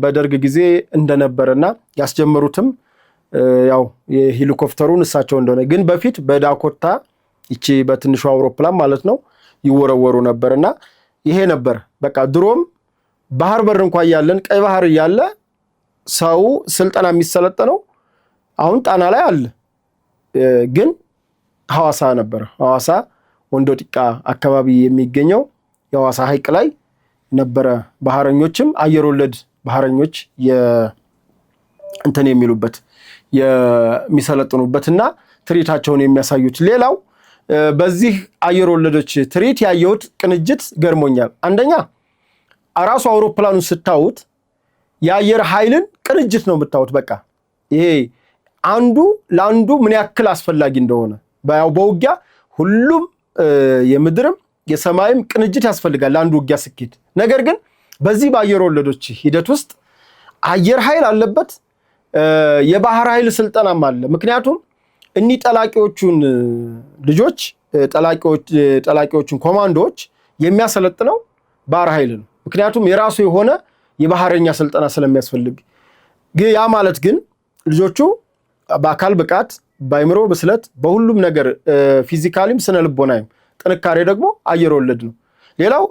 በደርግ ጊዜ እንደነበረና ያስጀመሩትም ያው የሄሊኮፕተሩን እሳቸው እንደሆነ ግን በፊት በዳኮታ እቺ በትንሹ አውሮፕላን ማለት ነው ይወረወሩ ነበርና ይሄ ነበር በቃ ድሮም ባህር በር እንኳን ያለን ቀይ ባህር ያለ ሰው ስልጠና የሚሰለጠነው አሁን ጣና ላይ አለ ግን ሐዋሳ ነበር። ሐዋሳ ወንዶ ጢቃ አካባቢ የሚገኘው የሐዋሳ ሐይቅ ላይ ነበረ። ባህረኞችም አየር ወለድ ባህረኞች እንትን የሚሉበት የሚሰለጥኑበትና ትርኢታቸውን የሚያሳዩት። ሌላው በዚህ አየር ወለዶች ትርኢት ያየሁት ቅንጅት ገርሞኛል። አንደኛ ራሱ አውሮፕላኑን ስታዩት የአየር ኃይልን ቅንጅት ነው የምታዩት። በቃ ይሄ አንዱ ለአንዱ ምን ያክል አስፈላጊ እንደሆነ በውጊያ ሁሉም የምድርም የሰማይም ቅንጅት ያስፈልጋል ለአንዱ ውጊያ ስኬት። ነገር ግን በዚህ በአየር ወለዶች ሂደት ውስጥ አየር ኃይል አለበት፣ የባህር ኃይል ስልጠናም አለ። ምክንያቱም እኒ ጠላቂዎቹን ልጆች ጠላቂዎቹን ኮማንዶዎች የሚያሰለጥነው ባህር ኃይል ነው። ምክንያቱም የራሱ የሆነ የባህረኛ ስልጠና ስለሚያስፈልግ ያ ማለት ግን ልጆቹ በአካል ብቃት በአይምሮ ብስለት በሁሉም ነገር ፊዚካሊም ስነ ልቦናይም ጥንካሬ ደግሞ አየር ወለድ ነው። ሌላው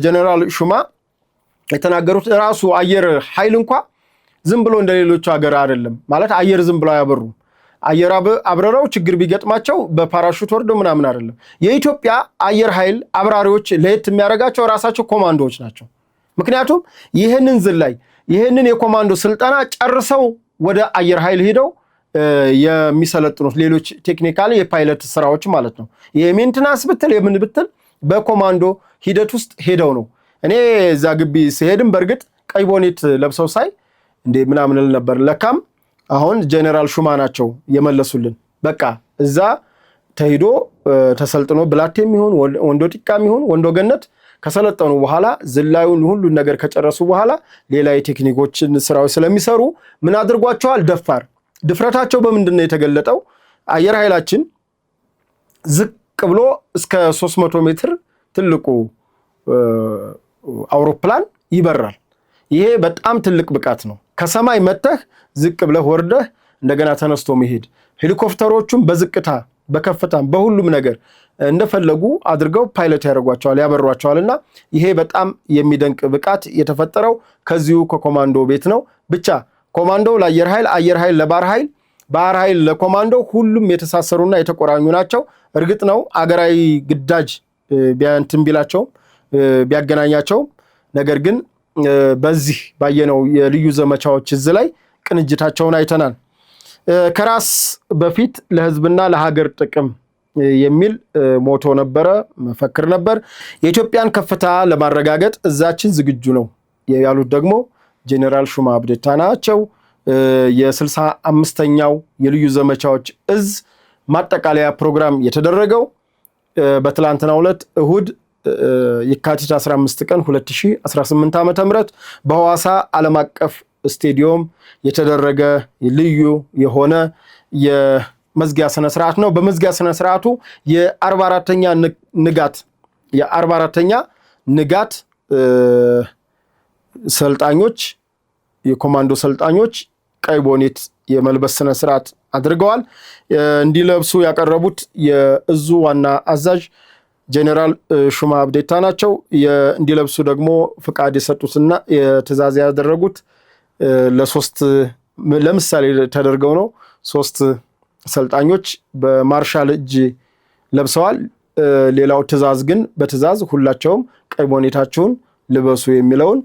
ጀነራል ሹማ የተናገሩት ራሱ አየር ኃይል እንኳን ዝም ብሎ እንደሌሎቹ ሀገር አይደለም ማለት አየር ዝም ብሎ አያበሩም። አየር አብረራው ችግር ቢገጥማቸው በፓራሹት ወርዶ ምናምን አይደለም። የኢትዮጵያ አየር ኃይል አብራሪዎች ለየት የሚያደርጋቸው ራሳቸው ኮማንዶዎች ናቸው። ምክንያቱም ይህንን ዝላይ ይህንን የኮማንዶ ስልጠና ጨርሰው ወደ አየር ኃይል ሄደው የሚሰለጥኑት ሌሎች ቴክኒካሊ የፓይለት ስራዎች ማለት ነው። የሜንቴናንስ ብትል የምን ብትል በኮማንዶ ሂደት ውስጥ ሄደው ነው። እኔ እዛ ግቢ ሲሄድም በእርግጥ ቀይ ቦኔት ለብሰው ሳይ እንዴ ምናምን ነበር። ለካም አሁን ጀነራል ሹማ ናቸው የመለሱልን። በቃ እዛ ተሄዶ ተሰልጥኖ ብላቴም ይሁን ወንዶ ጢቃም ይሁን ወንዶ ገነት ከሰለጠኑ በኋላ ዝላዩን ሁሉ ነገር ከጨረሱ በኋላ ሌላ የቴክኒኮችን ስራዎች ስለሚሰሩ ምን አድርጓቸዋል? ድፍረታቸው በምንድነው የተገለጠው? አየር ኃይላችን ዝቅ ብሎ እስከ 300 ሜትር ትልቁ አውሮፕላን ይበራል። ይሄ በጣም ትልቅ ብቃት ነው። ከሰማይ መተህ ዝቅ ብለህ ወርደህ እንደገና ተነስቶ መሄድ። ሄሊኮፕተሮቹም በዝቅታ በከፍታም በሁሉም ነገር እንደፈለጉ አድርገው ፓይለት ያበሯቸዋልና ይሄ በጣም የሚደንቅ ብቃት የተፈጠረው ከዚሁ ከኮማንዶ ቤት ነው። ብቻ ኮማንዶ ለአየር ኃይል፣ አየር ኃይል ለባህር ኃይል፣ ባህር ኃይል ለኮማንዶ ሁሉም የተሳሰሩና የተቆራኙ ናቸው። እርግጥ ነው አገራዊ ግዳጅ ቢያንትን ቢላቸው ቢያገናኛቸው ነገር ግን በዚህ ባየነው የልዩ ዘመቻዎች እዚህ ላይ ቅንጅታቸውን አይተናል። ከራስ በፊት ለህዝብና ለሀገር ጥቅም የሚል ሞቶ ነበረ፣ መፈክር ነበር። የኢትዮጵያን ከፍታ ለማረጋገጥ እዛችን ዝግጁ ነው ያሉት ደግሞ ጀነራል ሹማ አብደታ ናቸው። የ65ኛው የልዩ ዘመቻዎች እዝ ማጠቃለያ ፕሮግራም የተደረገው በትላንትናው ዕለት እሁድ የካቲት 15 ቀን 2018 ዓ.ም በሐዋሳ ዓለም አቀፍ ስቴዲየም የተደረገ ልዩ የሆነ የመዝጊያ ስነ ስርዓት ነው። በመዝጊያ ስነ ስርዓቱ የ44ኛ ንጋት ሰልጣኞች የኮማንዶ ሰልጣኞች ቀይ ቦኔት የመልበስ ስነ ስርዓት አድርገዋል። እንዲለብሱ ያቀረቡት የእዙ ዋና አዛዥ ጀነራል ሹማ አብደታ ናቸው። እንዲለብሱ ደግሞ ፍቃድ የሰጡትና የትእዛዝ ያደረጉት ለምሳሌ ተደርገው ነው። 3 ሰልጣኞች በማርሻል እጅ ለብሰዋል። ሌላው ትእዛዝ ግን በትእዛዝ ሁላቸውም ቀይ ቦኔታቸውን ልበሱ የሚለውን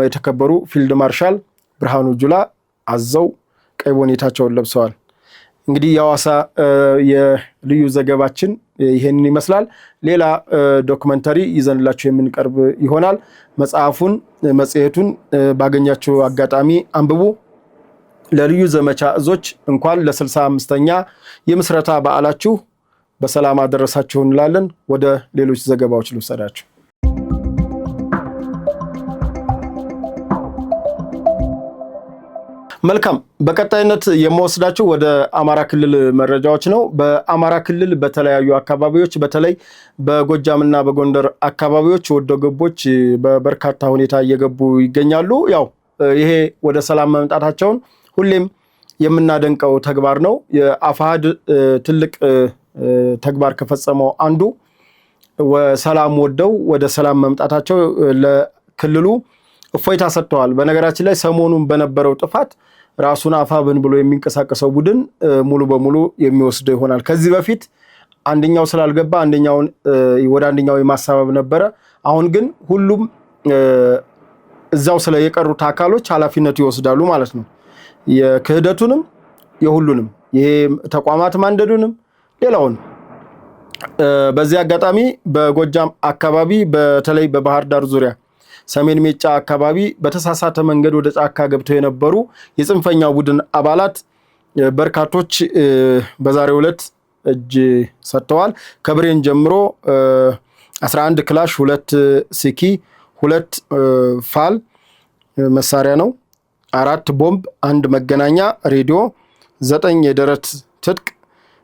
የተከበሩ ፊልድ ማርሻል ብርሃኑ ጁላ አዘው ቀይ ቦኔታቸውን ለብሰዋል። እንግዲህ የሐዋሳ የልዩ ዘገባችን ይሄንን ይመስላል። ሌላ ዶክመንተሪ ይዘንላችሁ የምንቀርብ ይሆናል። መጽሐፉን መጽሔቱን ባገኛችሁ አጋጣሚ አንብቡ። ለልዩ ዘመቻ እዞች እንኳን ለ65ኛ የምስረታ በዓላችሁ በሰላም አደረሳችሁ እንላለን። ወደ ሌሎች ዘገባዎች ልውሰዳችሁ። መልካም፣ በቀጣይነት የምወስዳችሁ ወደ አማራ ክልል መረጃዎች ነው። በአማራ ክልል በተለያዩ አካባቢዎች በተለይ በጎጃምና በጎንደር አካባቢዎች ወዶ ገቦች በበርካታ ሁኔታ እየገቡ ይገኛሉ። ያው ይሄ ወደ ሰላም መምጣታቸውን ሁሌም የምናደንቀው ተግባር ነው። የአፋሕድ ትልቅ ተግባር ከፈጸመው አንዱ ሰላም ወደው ወደ ሰላም መምጣታቸው ለክልሉ እፎይታ ሰጥተዋል። በነገራችን ላይ ሰሞኑን በነበረው ጥፋት ራሱን አፋብን ብሎ የሚንቀሳቀሰው ቡድን ሙሉ በሙሉ የሚወስደው ይሆናል። ከዚህ በፊት አንደኛው ስላልገባ አንደኛውን ወደ አንደኛው የማሳበብ ነበረ። አሁን ግን ሁሉም እዛው ስለ የቀሩት አካሎች ኃላፊነቱ ይወስዳሉ ማለት ነው። የክህደቱንም የሁሉንም ይሄ ተቋማት ማንደዱንም ሌላውን። በዚህ አጋጣሚ በጎጃም አካባቢ በተለይ በባህር ዳር ዙሪያ ሰሜን ሜጫ አካባቢ በተሳሳተ መንገድ ወደ ጫካ ገብተው የነበሩ የጽንፈኛው ቡድን አባላት በርካቶች በዛሬው ዕለት እጅ ሰጥተዋል። ከብሬን ጀምሮ 11 ክላሽ፣ 2 ሲኪ፣ 2 ፋል መሳሪያ ነው፣ 4 ቦምብ፣ 1 መገናኛ ሬዲዮ፣ 9 የደረት ትጥቅ፣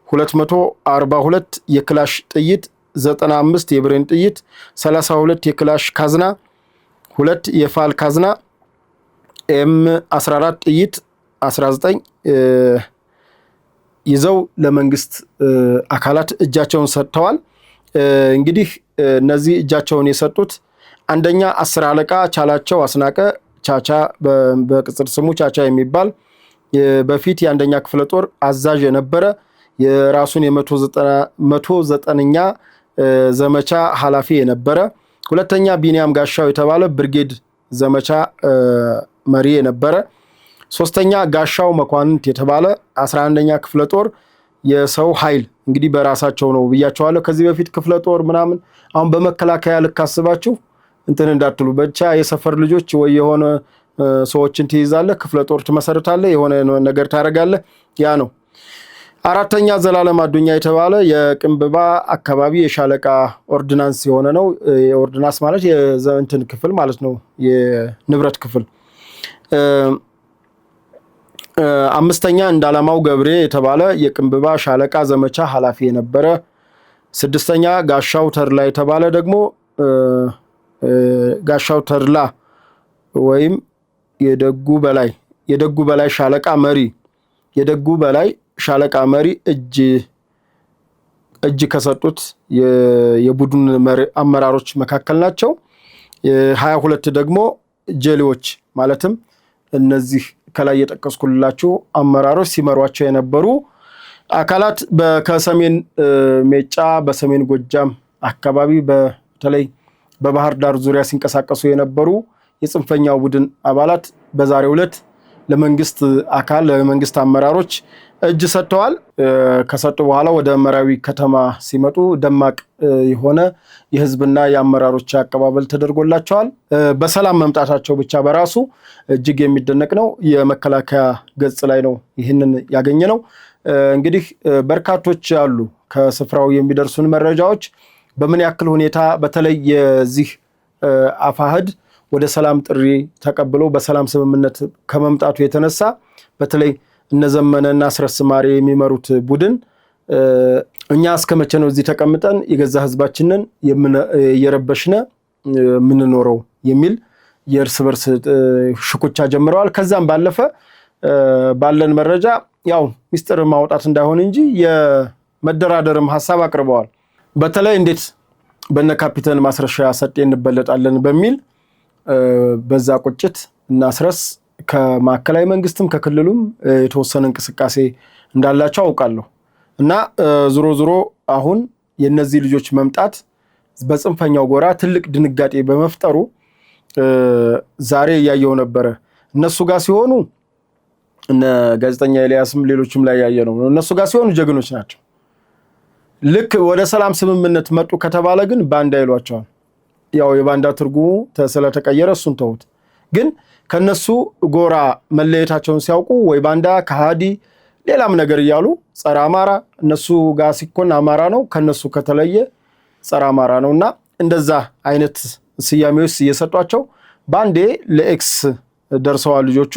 242 የክላሽ ጥይት፣ 95 የብሬን ጥይት፣ 32 የክላሽ ካዝና፣ 2 የፋል ካዝና፣ M14 ጥይት፣ 19 ይዘው ለመንግስት አካላት እጃቸውን ሰጥተዋል። እንግዲህ እነዚህ እጃቸውን የሰጡት አንደኛ 10 አለቃ ቻላቸው አስናቀ ቻቻ በቅጽል ስሙ ቻቻ የሚባል በፊት የአንደኛ ክፍለ ጦር አዛዥ የነበረ የራሱን የ109ኛ ዘመቻ ኃላፊ የነበረ፣ ሁለተኛ ቢኒያም ጋሻው የተባለ ብርጌድ ዘመቻ መሪ የነበረ፣ ሶስተኛ ጋሻው መኳንንት የተባለ 11ኛ ክፍለ ጦር የሰው ኃይል እንግዲህ በራሳቸው ነው ብያቸዋለሁ። ከዚህ በፊት ክፍለ ጦር ምናምን አሁን በመከላከያ ልካስባችሁ እንትን እንዳትሉ፣ ብቻ የሰፈር ልጆች ወይ የሆነ ሰዎችን ትይዛለህ፣ ክፍለ ጦር ትመሰርታለህ፣ የሆነ ነገር ታደርጋለህ። ያ ነው። አራተኛ ዘላለም አዱኛ የተባለ የቅንብባ አካባቢ የሻለቃ ኦርዲናንስ የሆነ ነው። የኦርዲናንስ ማለት የዘንትን ክፍል ማለት ነው፣ የንብረት ክፍል። አምስተኛ እንዳላማው ገብሬ የተባለ የቅንብባ ሻለቃ ዘመቻ ኃላፊ የነበረ። ስድስተኛ ጋሻው ተድላ የተባለ ደግሞ ጋሻው ተድላ ወይም የደጉ በላይ ሻለቃ መሪ ሻለቃ መሪ እጅ ከሰጡት የቡድን አመራሮች መካከል ናቸው። 22 ደግሞ ጀሌዎች ማለትም እነዚህ ከላይ የጠቀስኩላችሁ አመራሮች ሲመሯቸው የነበሩ አካላት ከሰሜን ሜጫ በሰሜን ጎጃም አካባቢ በተለይ በባህር ዳር ዙሪያ ሲንቀሳቀሱ የነበሩ የጽንፈኛው ቡድን አባላት በዛሬው ዕለት ለመንግስት አካል ለመንግስት አመራሮች እጅ ሰጥተዋል። ከሰጡ በኋላ ወደ መራዊ ከተማ ሲመጡ ደማቅ የሆነ የህዝብና የአመራሮች አቀባበል ተደርጎላቸዋል። በሰላም መምጣታቸው ብቻ በራሱ እጅግ የሚደነቅ ነው። የመከላከያ ገጽ ላይ ነው ይህንን ያገኘ ነው። እንግዲህ በርካቶች አሉ ከስፍራው የሚደርሱን መረጃዎች በምን ያክል ሁኔታ በተለይ የዚህ አፋሕድ ወደ ሰላም ጥሪ ተቀብሎ በሰላም ስምምነት ከመምጣቱ የተነሳ በተለይ እነዘመነና አስረስ ማሬ የሚመሩት ቡድን እኛ እስከመቼ ነው እዚህ ተቀምጠን የገዛ ህዝባችንን እየረበሽነ የምንኖረው የሚል የእርስ በርስ ሽኩቻ ጀምረዋል። ከዛም ባለፈ ባለን መረጃ ያው ሚስጥር ማውጣት እንዳይሆን እንጂ የመደራደርም ሐሳብ አቅርበዋል። በተለይ እንዴት በነ ካፒቴን ማስረሻ ሰጤ እንበለጣለን በሚል በዛ ቁጭት እና አስረስ ከማዕከላዊ መንግስትም ከክልሉም የተወሰነ እንቅስቃሴ እንዳላቸው አውቃለሁ። እና ዞሮ አሁን የነዚህ ልጆች መምጣት በጽንፈኛው ጎራ ትልቅ ድንጋጤ በመፍጠሩ ዛሬ እያየው ነበረ። እነሱ ጋር ሲሆኑ እነ ጋዜጠኛ ኤልያስም ሌሎችም ላይ ያየነው ነው። እነሱ ጋር ሲሆኑ ጀግኖች ናቸው። ልክ ወደ ሰላም ስምምነት መጡ ከተባለ ግን ባንዳ ይሏቸዋል። ያው የባንዳ ትርጉሙ ስለተቀየረ እሱን ተውት። ግን ከነሱ ጎራ መለየታቸውን ሲያውቁ ወይ ባንዳ ከሃዲ ሌላም ነገር እያሉ ጸረ አማራ፣ እነሱ ጋር ሲኮን አማራ ነው፣ ከነሱ ከተለየ ጸረ አማራ ነውና እንደዛ አይነት ስያሜዎች እየሰጧቸው ባንዴ ለኤክስ ደርሰዋል። ልጆቹ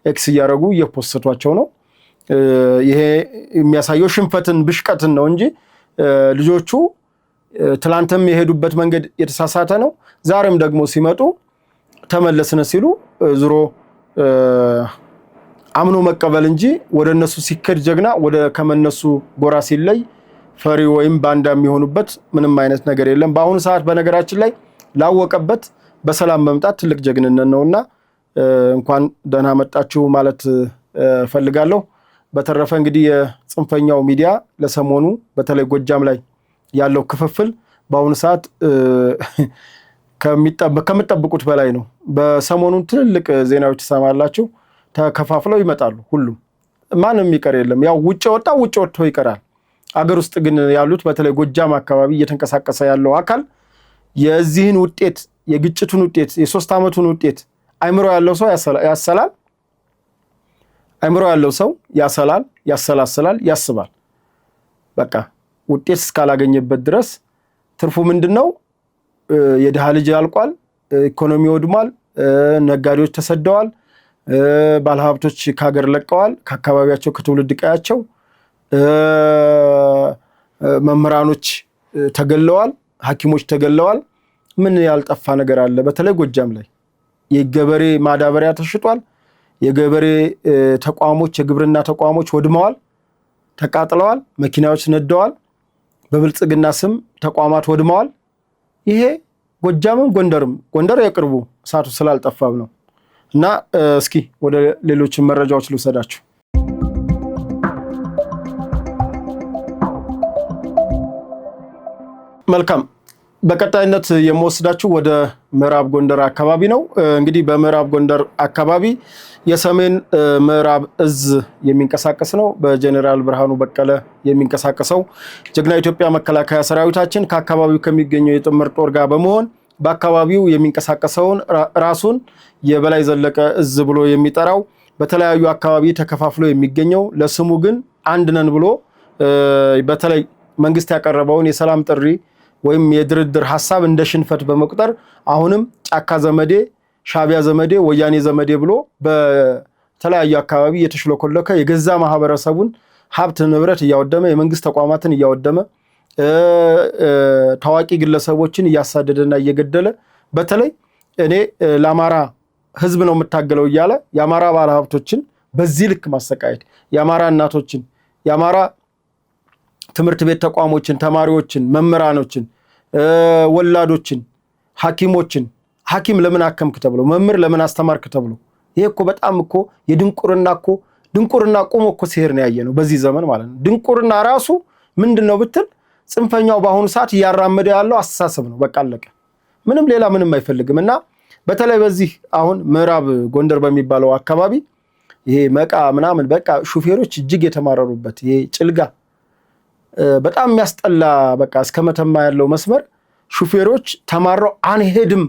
ኤክስ እያደረጉ እየፖስቷቸው ነው። ይሄ የሚያሳየው ሽንፈትን ብሽቀትን ነው እንጂ ልጆቹ ትላንትም የሄዱበት መንገድ የተሳሳተ ነው። ዛሬም ደግሞ ሲመጡ ተመለስነ ሲሉ ዙሮ አምኖ መቀበል እንጂ ወደ እነሱ ሲከድ ጀግና ወደ ከመነሱ ጎራ ሲለይ ፈሪ ወይም ባንዳ የሚሆኑበት ምንም አይነት ነገር የለም። በአሁኑ ሰዓት በነገራችን ላይ ላወቀበት በሰላም መምጣት ትልቅ ጀግንነት ነውና እንኳን ደህና መጣችሁ ማለት ፈልጋለሁ። በተረፈ እንግዲህ የጽንፈኛው ሚዲያ ለሰሞኑ በተለይ ጎጃም ላይ ያለው ክፍፍል በአሁኑ ሰዓት ከምትጠብቁት በላይ ነው። በሰሞኑን ትልልቅ ዜናዎች ተሰማላችሁ። ተከፋፍለው ይመጣሉ። ሁሉም ማንም ይቀር የለም። ያው ውጭ ወጥቶ ይቀራል። አገር ውስጥ ግን ያሉት በተለይ ጎጃም አካባቢ እየተንቀሳቀሰ ያለው አካል የዚህን ውጤት የግጭቱን ውጤት የ3 ዓመቱን ውጤት አይምሮ ያለው ሰው ያሰላል። አይምሮ ያለው ሰው ያሰላል፣ ያሰላስላል፣ ያስባል። በቃ ውጤት እስካላገኘበት ድረስ ትርፉ ምንድነው? የድሃ ልጅ ያልቋል፣ ኢኮኖሚ ወድሟል፣ ነጋዴዎች ተሰደዋል፣ ባለሀብቶች ከሀገር ለቀዋል፣ ከአካባቢያቸው ከትውልድ ቀያቸው፣ መምህራኖች ተገለዋል፣ ሐኪሞች ተገለዋል። ምን ያልጠፋ ነገር አለ? በተለይ ጎጃም ላይ የገበሬ ማዳበሪያ ተሽጧል። የገበሬ ተቋሞች፣ የግብርና ተቋሞች ወድመዋል፣ ተቃጥለዋል፣ መኪናዎች ነደዋል፣ በብልጽግና ስም ተቋማት ወድመዋል። ይሄ ጎጃምም ጎንደር የቅርቡ እሳቱ ስላልጠፋም ነው። እና እስኪ ወደ ሌሎች መረጃዎች ልውሰዳችሁ። መልካም። በቀጣይነት የምወስዳችሁ ወደ ምዕራብ ጎንደር አካባቢ ነው። እንግዲህ በምዕራብ ጎንደር አካባቢ የሰሜን ምዕራብ እዝ የሚንቀሳቀስ ነው። በጀኔራል ብርሃኑ በቀለ የሚንቀሳቀሰው ጀግና ኢትዮጵያ መከላከያ ሰራዊታችን ከአካባቢው ከሚገኘው የጥምር ጦር ጋር በመሆን በአካባቢው የሚንቀሳቀሰውን ራሱን የበላይ ዘለቀ እዝ ብሎ የሚጠራው በተለያዩ አካባቢ ተከፋፍሎ የሚገኘው ለስሙ ግን አንድ ነን ብሎ በተለይ መንግስት ያቀረበውን የሰላም ጥሪ ወይም የድርድር ሐሳብ እንደ ሽንፈት በመቁጠር አሁንም ጫካ ዘመዴ፣ ሻቢያ ዘመዴ፣ ወያኔ ዘመዴ ብሎ በተለያዩ አካባቢ የተሽለኮለከ የገዛ ማህበረሰቡን ሀብት ንብረት እያወደመ የመንግስት ተቋማትን እያወደመ ታዋቂ ግለሰቦችን እያሳደደና እየገደለ በተለይ እኔ ለአማራ ህዝብ ነው የምታገለው እያለ የአማራ ባለሀብቶችን በዚህ ልክ ማሰቃየት፣ የአማራ እናቶችን፣ የአማራ ትምህርት ቤት ተቋሞችን፣ ተማሪዎችን፣ መምህራኖችን፣ ወላዶችን፣ ሐኪሞችን ሐኪም ለምን አከምክ ተብሎ መምህር ለምን አስተማርክ ተብሎ ይሄ እኮ በጣም እኮ ድንቁርና ቆሞ እኮ ሲሄድ ነው ያየነው በዚህ ዘመን ማለት ነው። ድንቁርና ራሱ ምንድነው ብትል ጽንፈኛው በአሁኑ ሰዓት እያራመደ ያለው አስተሳሰብ ነው። በቃ አለቀ። ምንም ሌላ ምንም አይፈልግም። እና በተለይ በዚህ አሁን ምዕራብ ጎንደር በሚባለው አካባቢ ይሄ መቃ ምናምን በቃ ሹፌሮች እጅግ የተማረሩበት ይሄ ጭልጋ በጣም የሚያስጠላ በቃ እስከ መተማ ያለው መስመር ሹፌሮች ተማረው አንሄድም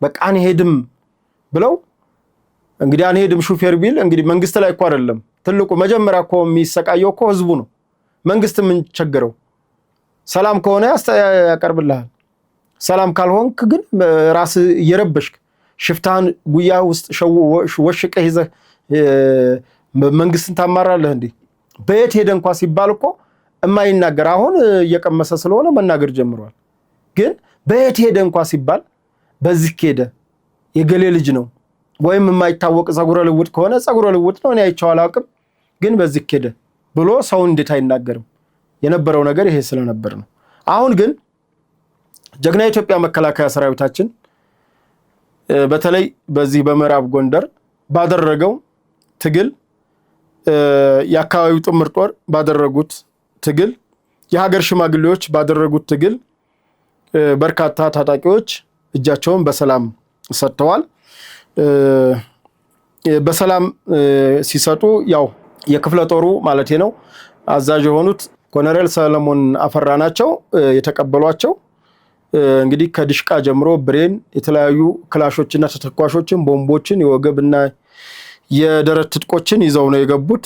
በቃ አንሄድም ብለው እንግዲህ አንሄድም ሹፌር ቢል እንግዲህ መንግስት ላይ እኮ አይደለም ትልቁ መጀመሪያ እኮ የሚሰቃየው እኮ ህዝቡ ነው። መንግስት ምን ቸገረው? ሰላም ከሆነ ያቀርብልሃል። ሰላም ካልሆንክ ግን ራስ እየረበሽክ ሽፍታን ጉያ ውስጥ ወሽቀህ ይዘህ መንግስትን ታማራለህ እንዴ? በየት ሄደ እንኳን ሲባል እኮ የማይናገር አሁን እየቀመሰ ስለሆነ መናገር ጀምሯል። ግን በየት ሄደ እንኳን ሲባል በዚህ ሄደ የገሌ ልጅ ነው ወይም የማይታወቅ ጸጉረ ልውጥ ከሆነ ጸጉረ ልውጥ ነው እኔ አይቼው አላውቅም ግን በዚህ ሄደ ብሎ ሰው እንዴት አይናገርም? የነበረው ነገር ይሄ ስለነበር ነው። አሁን ግን ጀግና ኢትዮጵያ መከላከያ ሰራዊታችን በተለይ በዚህ በምዕራብ ጎንደር ባደረገው ትግል የአካባቢው ጥምር ጦር ባደረጉት ትግል የሀገር ሽማግሌዎች ባደረጉት ትግል በርካታ ታጣቂዎች እጃቸውን በሰላም ሰጥተዋል። በሰላም ሲሰጡ ያው የክፍለ ጦሩ ማለት ነው አዛዥ የሆኑት ኮሎኔል ሰለሞን አፈራ ናቸው የተቀበሏቸው። እንግዲህ ከድሽቃ ጀምሮ ብሬን የተለያዩ ክላሾችና ተተኳሾችን ቦምቦችን የወገብና የደረት ትጥቆችን ይዘው ነው የገቡት።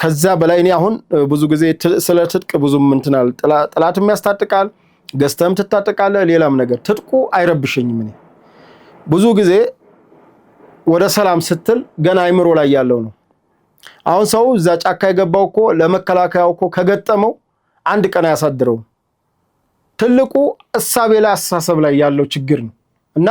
ከዛ በላይ እኔ አሁን ብዙ ጊዜ ስለ ትጥቅ ብዙም እንትናል ጥላትም ያስታጥቃል ገዝተም ትታጠቃለህ ሌላም ነገር ትጥቁ አይረብሽኝም። እኔ ብዙ ጊዜ ወደ ሰላም ስትል ገና አይምሮ ላይ ያለው ነው። አሁን ሰው እዛ ጫካ የገባው እኮ ለመከላከያው እኮ ከገጠመው አንድ ቀን ያሳድረው ትልቁ እሳቤ ላይ አስተሳሰብ ላይ ያለው ችግር ነው። እና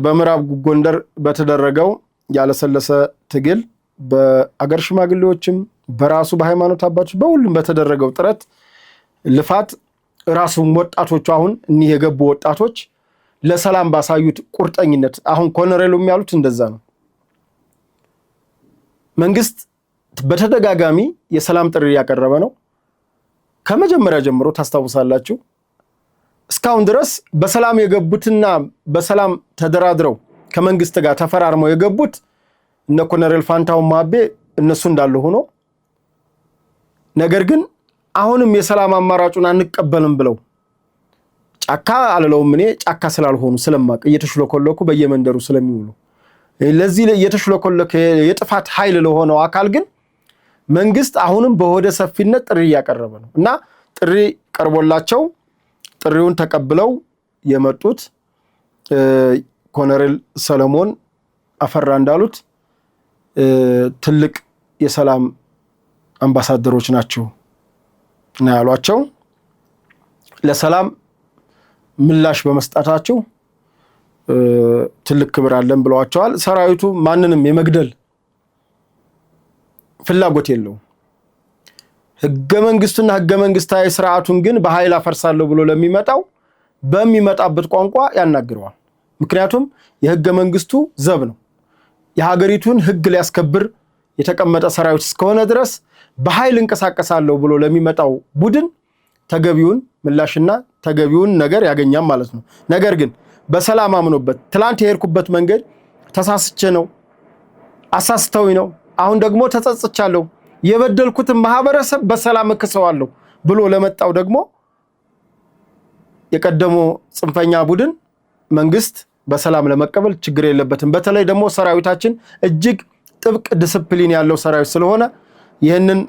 በምዕራብ ጎንደር በተደረገው ያለሰለሰ ትግል በአገር ሽማግሌዎችም በራሱ በሃይማኖት አባቶች በሁሉም በተደረገው ጥረት ልፋት ራሱም ወጣቶች አሁን እኒህ የገቡ ወጣቶች ለሰላም ባሳዩት ቁርጠኝነት አሁን ኮሎኔሉም ያሉት እንደዛ ነው። መንግስት በተደጋጋሚ የሰላም ጥሪ ያቀረበ ነው። ከመጀመሪያ ጀምሮ ታስታውሳላችሁ እስካሁን ድረስ በሰላም የገቡትና በሰላም ተደራድረው ከመንግስት ጋር ተፈራርመው የገቡት እነ ኮሎኔል ፋንታው ማቤ እነሱ እንዳለ ሆኖ ነገር ግን አሁንም የሰላም አማራጩን አንቀበልም ብለው ጫካ አለለውም እኔ ጫካ ስላልሆኑ ስለማቅ እየተሽለኮለኩ በየመንደሩ ስለሚውሉ ለዚህ እየተሽለኮለከ የጥፋት ኃይል ለሆነው አካል ግን መንግስት አሁንም በሆደ ሰፊነት ጥሪ ያቀረበ ነው እና ጥሪ ቀርቦላቸው ጥሪውን ተቀብለው የመጡት ኮሎኔል ሰለሞን አፈራ እንዳሉት ትልቅ የሰላም አምባሳደሮች ናቸው እና ያሏቸው ለሰላም ምላሽ በመስጠታቸው ትልቅ ክብር አለን ብለዋቸዋል። ሰራዊቱ ማንንም የመግደል ፍላጎት የለውም። ህገ መንግስቱና ህገ መንግስታዊ ስርዓቱን ግን በኃይል አፈርሳለሁ ብሎ ለሚመጣው በሚመጣበት ቋንቋ ያናግረዋል። ምክንያቱም የህገ መንግስቱ ዘብ ነው። የሀገሪቱን ህግ ሊያስከብር የተቀመጠ ሰራዊት እስከሆነ ድረስ በኃይል እንቀሳቀሳለሁ ብሎ ለሚመጣው ቡድን ተገቢውን ምላሽና ተገቢውን ነገር ያገኛል ማለት ነው። ነገር ግን በሰላም አምኖበት ትላንት የሄድኩበት መንገድ ተሳስቼ ነው አሳስተውኝ ነው አሁን ደግሞ ተጸጽቻለሁ የበደልኩትን ማህበረሰብ በሰላም እከሰዋለሁ ብሎ ለመጣው ደግሞ የቀደመው ጽንፈኛ ቡድን መንግስት በሰላም ለመቀበል ችግር የለበትም። በተለይ ደግሞ ሰራዊታችን እጅግ ጥብቅ ዲስፕሊን ያለው ሰራዊት ስለሆነ ይሄንን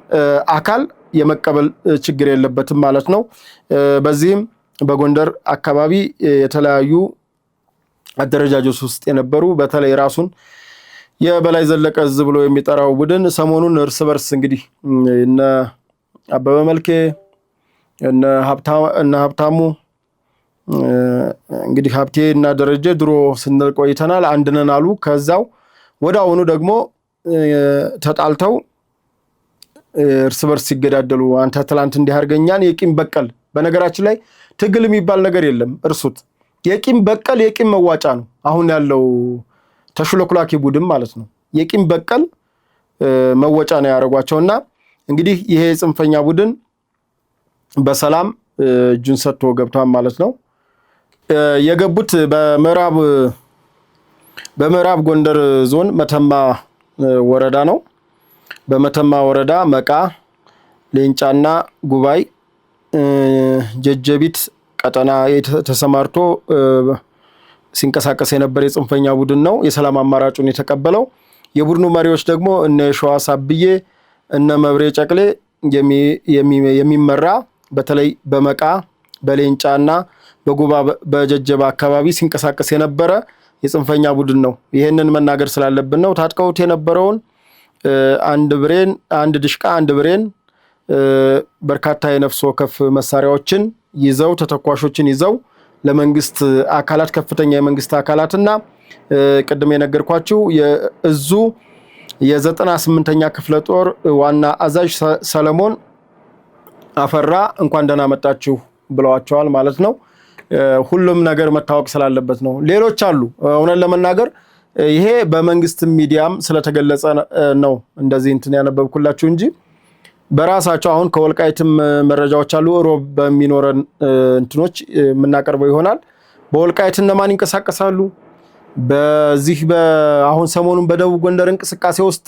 አካል የመቀበል ችግር የለበትም ማለት ነው። በዚህም በጎንደር አካባቢ የተለያዩ አደረጃጆች ውስጥ የነበሩ በተለይ ራሱን የበላይ ዘለቀ እዝ ብሎ የሚጠራው ቡድን ሰሞኑን እርስ በርስ እንግዲህ እነ አበበ መልኬ እነ ሀብታሙ እንግዲህ ሀብቴ እና ደረጀ ድሮ ስንል ቆይተናል አንድ ነን አሉ። ከዛው ወዳውኑ ደግሞ ተጣልተው እርስ በርስ ሲገዳደሉ አንተ ትላንት እንዲያርገኛን የቂም በቀል በነገራችን ላይ ትግል የሚባል ነገር የለም እርሱት የቂም በቀል የቂም መዋጫ ነው። አሁን ያለው ተሽሎክላኪ ቡድን ማለት ነው የቂም በቀል መወጫ ነው ያደረጓቸውና እንግዲህ ይሄ ጽንፈኛ ቡድን በሰላም እጁን ሰጥቶ ገብቷል ማለት ነው። የገቡት በምዕራብ ጎንደር ዞን መተማ ወረዳ ነው። በመተማ ወረዳ መቃ ሌንጫና ጉባይ ጀጀቢት ቀጠና ተሰማርቶ ሲንቀሳቀስ የነበረ የጽንፈኛ ቡድን ነው የሰላም አማራጩን የተቀበለው። የቡድኑ መሪዎች ደግሞ እነ ሸዋስ አብዬ እነ መብሬ ጨቅሌ የሚመራ በተለይ በመቃ በሌንጫና በጉባ በጀጀባ አካባቢ ሲንቀሳቀስ የነበረ የጽንፈኛ ቡድን ነው። ይሄንን መናገር ስላለብን ነው። ታጥቀውት የነበረውን አንድ ብሬን አንድ ድሽቃ አንድ ብሬን በርካታ የነፍስ ወከፍ መሳሪያዎችን ይዘው ተተኳሾችን ይዘው ለመንግስት አካላት ከፍተኛ የመንግስት አካላትና ቅድም የነገርኳችሁ የእዙ የ98ኛ ክፍለ ጦር ዋና አዛዥ ሰለሞን አፈራ እንኳን ደህና መጣችሁ ብለዋቸዋል ማለት ነው። ሁሉም ነገር መታወቅ ስላለበት ነው። ሌሎች አሉ እውነት ለመናገር ይሄ በመንግስት ሚዲያም ስለተገለጸ ነው እንደዚህ እንትን ያነበብኩላችሁ እንጂ በራሳቸው አሁን ከወልቃይትም መረጃዎች አሉ። ሮብ በሚኖረን እንትኖች የምናቀርበው ይሆናል። በወልቃይት እነማን ይንቀሳቀሳሉ በዚህ አሁን ሰሞኑን በደቡብ ጎንደር እንቅስቃሴ ውስጥ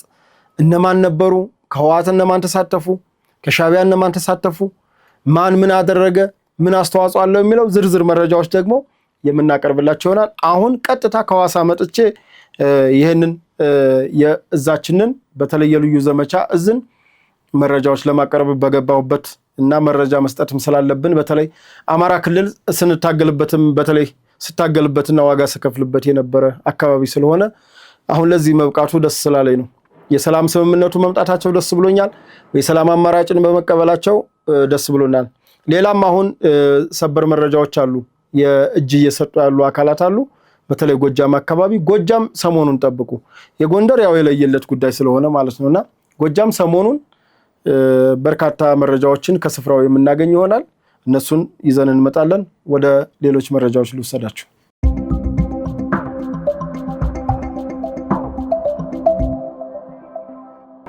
እነማን ነበሩ? ከህወሓት እነማን ተሳተፉ? ከሻዕቢያ እነማን ተሳተፉ? ማን ምን አደረገ? ምን አስተዋጽኦ አለው የሚለው ዝርዝር መረጃዎች ደግሞ የምናቀርብላችሁ ይሆናል። አሁን ቀጥታ ከሐዋሳ መጥቼ ይሄንን የእዛችንን በተለየ ልዩ ዘመቻ እዝን መረጃዎች ለማቀረብ በገባሁበት እና መረጃ መስጠትም ስላለብን በተለይ አማራ ክልል ስንታገልበትም በተለይ ስታገልበትና ዋጋ ስከፍልበት የነበረ አካባቢ ስለሆነ አሁን ለዚህ መብቃቱ ደስ ስላለኝ ነው። የሰላም ስምምነቱ መምጣታቸው ደስ ብሎኛል። የሰላም አማራጭን በመቀበላቸው ደስ ብሎናል። ሌላም አሁን ሰበር መረጃዎች አሉ። የእጅ እየሰጡ ያሉ አካላት አሉ። በተለይ ጎጃም አካባቢ ጎጃም ሰሞኑን ጠብቁ። የጎንደር ያው የለየለት ጉዳይ ስለሆነ ማለት ነውና ጎጃም ሰሞኑን በርካታ መረጃዎችን ከስፍራው የምናገኝ ይሆናል። እነሱን ይዘን እንመጣለን። ወደ ሌሎች መረጃዎች ልውሰዳችሁ።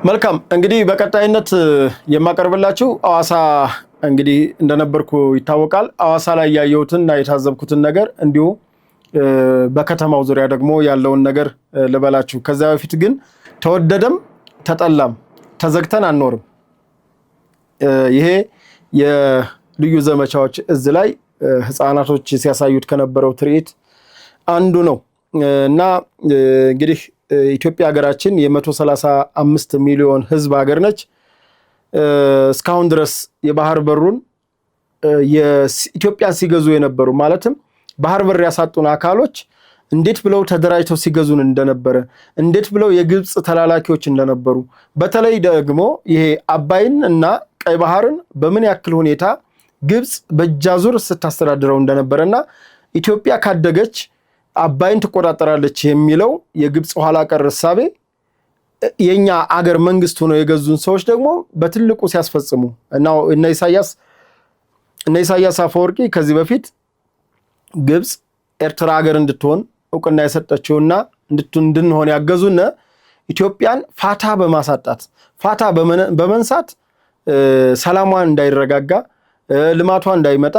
መልካም እንግዲህ በቀጣይነት የማቀርብላችሁ ሐዋሳ እንግዲህ እንደነበርኩ ይታወቃል። ሐዋሳ ላይ ያየሁትና የታዘብኩትን ነገር እንዲሁ በከተማው ዙሪያ ደግሞ ያለውን ነገር ልበላችሁ። ከዛ በፊት ግን ተወደደም ተጠላም ተዘግተን አንኖርም። ይሄ የልዩ ዘመቻዎች እዚ ላይ ህፃናቶች ሲያሳዩት ከነበረው ትርኢት አንዱ ነው እና እንግዲህ ኢትዮጵያ ሀገራችን የ135 ሚሊዮን ህዝብ ሀገር ነች። እስካሁን ድረስ የባህር በሩን የኢትዮጵያን ሲገዙ የነበሩ ማለትም ባህር በር ያሳጡን አካሎች እንዴት ብለው ተደራጅተው ሲገዙን እንደነበረ እንዴት ብለው የግብጽ ተላላኪዎች እንደነበሩ በተለይ ደግሞ ይሄ አባይን እና ቀይ ባህርን በምን ያክል ሁኔታ ግብጽ በእጃዙር ስታስተዳድረው እንደነበረና ኢትዮጵያ ካደገች አባይን ትቆጣጠራለች የሚለው የግብጽ ኋላ ቀር ሐሳቤ የኛ አገር መንግስት ሆኖ የገዙን ሰዎች ደግሞ በትልቁ ሲያስፈጽሙ እና እነ ኢሳያስ አፈወርቂ ከዚህ በፊት ግብጽ ኤርትራ ሀገር እንድትሆን እውቅና የሰጠችውና እንድንሆን ያገዙና ኢትዮጵያን ፋታ በማሳጣት ፋታ በመንሳት ሰላሟን እንዳይረጋጋ ልማቷን እንዳይመጣ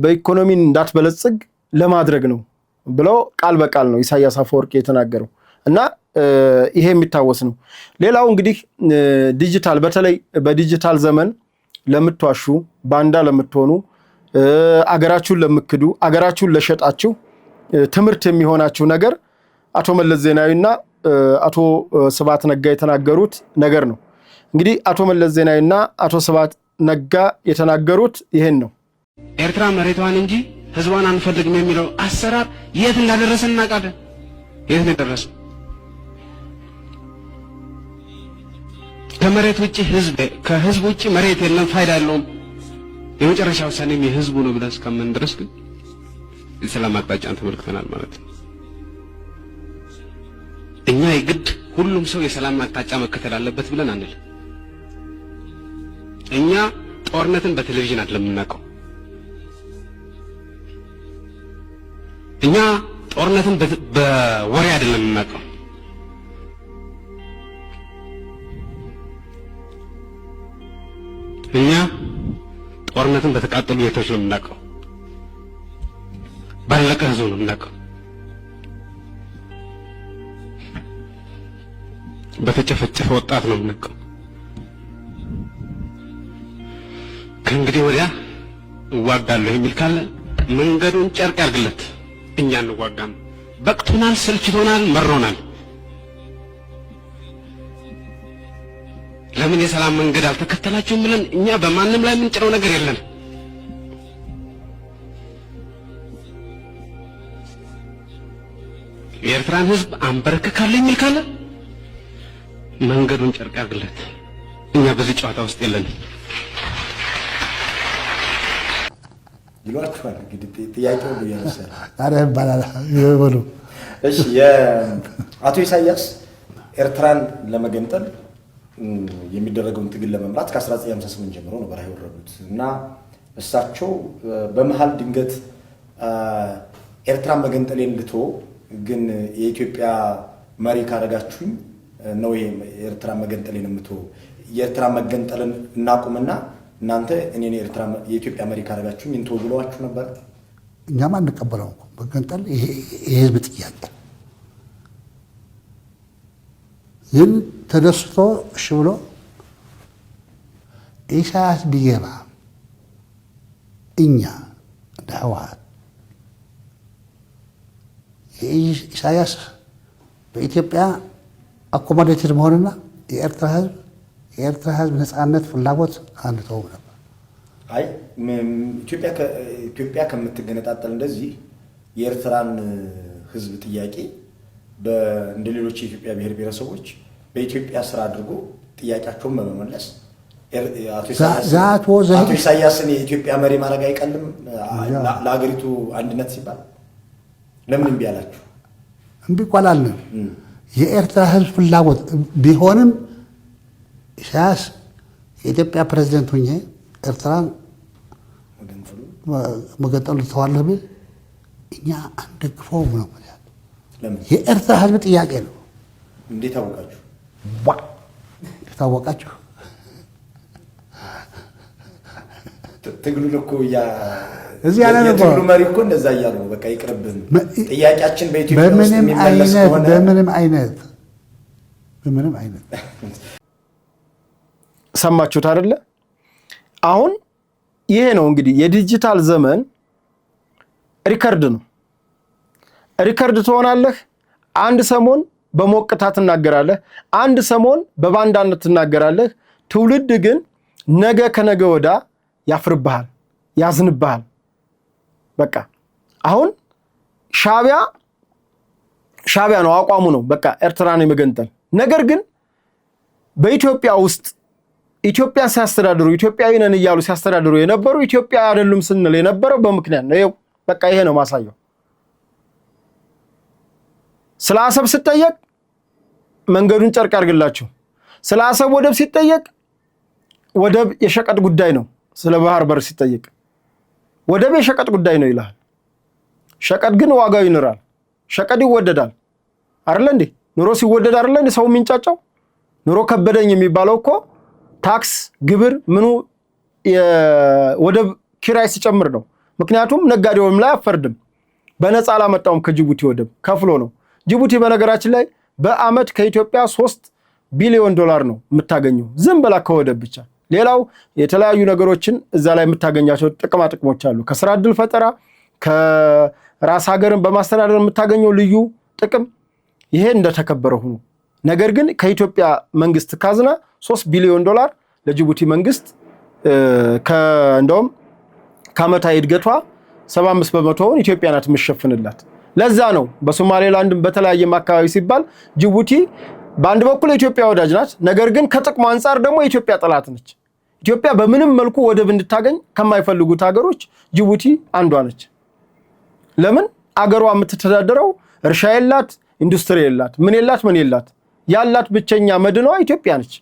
በኢኮኖሚ እንዳትበለጽግ ለማድረግ ነው ብለው ቃል በቃል ነው ኢሳያስ አፈወርቂ የተናገረው እና ይሄ የሚታወስ ነው። ሌላው እንግዲህ ዲጂታል በተለይ በዲጂታል ዘመን ለምትዋሹ ባንዳ ለምትሆኑ አገራችሁን ለምክዱ አገራችሁን ለሸጣችሁ ትምህርት የሚሆናችሁ ነገር አቶ መለስ ዜናዊና አቶ ስብሐት ነጋ የተናገሩት ነገር ነው። እንግዲህ አቶ መለስ ዜናዊና አቶ ስብሐት ነጋ የተናገሩት ይሄን ነው። ኤርትራ መሬቷን እንጂ ህዝቧን አንፈልግም የሚለው አሰራር የት እንዳደረሰ እናውቃለን። የት ነው ደረሰው? ከመሬት ውጪ ህዝብ ከህዝብ ውጪ መሬት የለም፣ ፋይዳ የለውም። የመጨረሻው ውሳኔም የህዝቡ ነው ብለን እስከምን ድረስ ግን የሰላም አቅጣጫን ተመልክተናል ማለት ነው። እኛ የግድ ሁሉም ሰው የሰላም አቅጣጫ መከተል አለበት ብለን አንል። እኛ ጦርነትን በቴሌቪዥን አይደለም የምናውቀው። እኛ ጦርነትን በወሬ አይደለም የምናውቀው። እኛ ጦርነትን በተቃጠሉ ቤቶች ነው የምናውቀው። ባለቀ ህዝብ ነው የምናውቀው። በተጨፈጨፈ ወጣት ነው የምናውቀው። ከእንግዲህ ወዲያ እዋጋለሁ የሚል ካለ መንገዱን ጨርቅ ያርግለት። እኛ እንዋጋም። በቅቶናል፣ ሰልችቶናል፣ መሮናል። ለምን የሰላም መንገድ አልተከተላችሁም ብለን እኛ በማንም ላይ የምንጭነው ነገር የለም። የኤርትራን ህዝብ አንበረክካለሁ የሚል ካለ መንገዱን ጨርቅ ያርግለት። እኛ በዚህ ጨዋታ ውስጥ የለንም። ይሏችኋል እንግዲህ ጥያቄው ነው ያነሳል። አረ ባላላ ይበሉ። እሺ የአቶ ኢሳያስ ኤርትራን ለመገንጠል የሚደረገውን ትግል ለመምራት ከ1958 ጀምሮ ነው በረሃ የወረዱት እና እሳቸው በመሃል ድንገት ኤርትራን መገንጠሌን ልቶ ግን የኢትዮጵያ መሪ ካረጋችሁኝ ነው የኤርትራን መገንጠሌን የምትው የኤርትራን መገንጠልን እናቁምና እናንተ እኔን የኢትዮጵያ መሪ ካረጋችሁኝ እንተው ብለዋችሁ ነበር። እኛም አንቀበለውም። መገንጠል ይሄ የህዝብ ጥያቄ ግን ተደስቶ እሺ ብሎ ኢሳያስ ቢገባ እኛ እንደ ህወሓት ኢሳያስ በኢትዮጵያ አኮሞዴትድ መሆንና የኤርትራ ህዝብ ነፃነት ፍላጎት አንተውም ነበር። አይ ኢትዮጵያ ከምትገነጣጠል እንደዚህ የኤርትራን ህዝብ ጥያቄ እንደ ሌሎች የኢትዮጵያ ብሔር ብሔረሰቦች በኢትዮጵያ ስራ አድርጎ ጥያቄያቸውን በመመለስ አቶ ኢሳያስን የኢትዮጵያ መሪ ማድረግ አይቀልም ለሀገሪቱ አንድነት ሲባል ለምን እምቢ አላችሁ? እምቢ ቆላልን። የኤርትራ ህዝብ ፍላጎት ቢሆንም ኢሳያስ የኢትዮጵያ ፕሬዝዳንት ሆኜ ኤርትራን መገንጠሉ ተዋለህ ቢል እኛ አንደግፈውም ነው ማለት። ለምን? የኤርትራ ህዝብ ጥያቄ ነው። እንዴት አወቃችሁ? ታወቃችሁ? ትግሉን እኮ እዚህ ያለ ነው። የትግሉ መሪ እኮ እንደዛ እያሉ ነው። በቃ ይቅርብን፣ ጥያቄያችን በኢትዮጵያ ውስጥ የሚመለስ ከሆነ በምንም አይነት ሰማችሁት አይደለ? አሁን ይሄ ነው እንግዲህ የዲጂታል ዘመን ሪከርድ ነው። ሪከርድ ትሆናለህ። አንድ ሰሞን በሞቅታ ትናገራለህ፣ አንድ ሰሞን በባንዳነት ትናገራለህ። ትውልድ ግን ነገ ከነገ ወዳ ያፍርብሃል፣ ያዝንብሃል። በቃ አሁን ሻቢያ ነው አቋሙ ነው በቃ ኤርትራን የመገንጠል ነገር። ግን በኢትዮጵያ ውስጥ ኢትዮጵያን ሲያስተዳድሩ ኢትዮጵያዊ ነን እያሉ ሲያስተዳድሩ የነበሩ ኢትዮጵያ አይደሉም ስንል የነበረው በምክንያት ነው። ይሄው በቃ ይሄ ነው ማሳየው። ስለ አሰብ ሲጠየቅ መንገዱን ጨርቅ ያርግላችሁ። ስለ አሰብ ወደብ ሲጠየቅ ወደብ የሸቀጥ ጉዳይ ነው። ስለ ባህር በር ሲጠየቅ ወደብ የሸቀጥ ጉዳይ ነው ይላል። ሸቀጥ ግን ዋጋው ይኖራል። ሸቀጥ ይወደዳል አይደል እንዴ? ኑሮ ሲወደድ አይደል እንዴ ሰው የሚንጫጫው? ኑሮ ከበደኝ የሚባለው እኮ ታክስ ግብር ምኑ የወደብ ኪራይ ሲጨምር ነው። ምክንያቱም ነጋዴውም ላይ አፈርድም። በነፃ አላመጣውም ከጅቡቲ ወደብ ከፍሎ ነው። ጅቡቲ በነገራችን ላይ በአመት ከኢትዮጵያ 3 ቢሊዮን ዶላር ነው የምታገኘው ዝም ብላ ከወደብ ብቻ። ሌላው የተለያዩ ነገሮችን እዛ ላይ የምታገኛቸው ጥቅማ ጥቅሞች አሉ። ከስራ ዕድል ፈጠራ፣ ከራስ ሀገርን በማስተዳደር የምታገኘው ልዩ ጥቅም ይሄ እንደተከበረ ሆኖ ነገር ግን ከኢትዮጵያ መንግስት ካዝና 3 ቢሊዮን ዶላር ለጅቡቲ መንግስት እንደውም ከአመታዊ እድገቷ 75% ኢትዮጵያ ናት የምትሸፍንላት። ለዛ ነው በሶማሌላንድ በተለያየም አካባቢ ሲባል ጅቡቲ በአንድ በኩል የኢትዮጵያ ወዳጅ ናት፣ ነገር ግን ከጥቅሙ አንፃር ደግሞ የኢትዮጵያ ጠላት ነች። ኢትዮጵያ በምንም መልኩ ወደብ እንድታገኝ ከማይፈልጉት ሀገሮች ጅቡቲ አንዷ ነች። ለምን? አገሯ የምትተዳደረው እርሻ የላት፣ ኢንዱስትሪ የላት፣ ምን የላት ያላት ብቸኛ መድኗ ኢትዮጵያ ነች።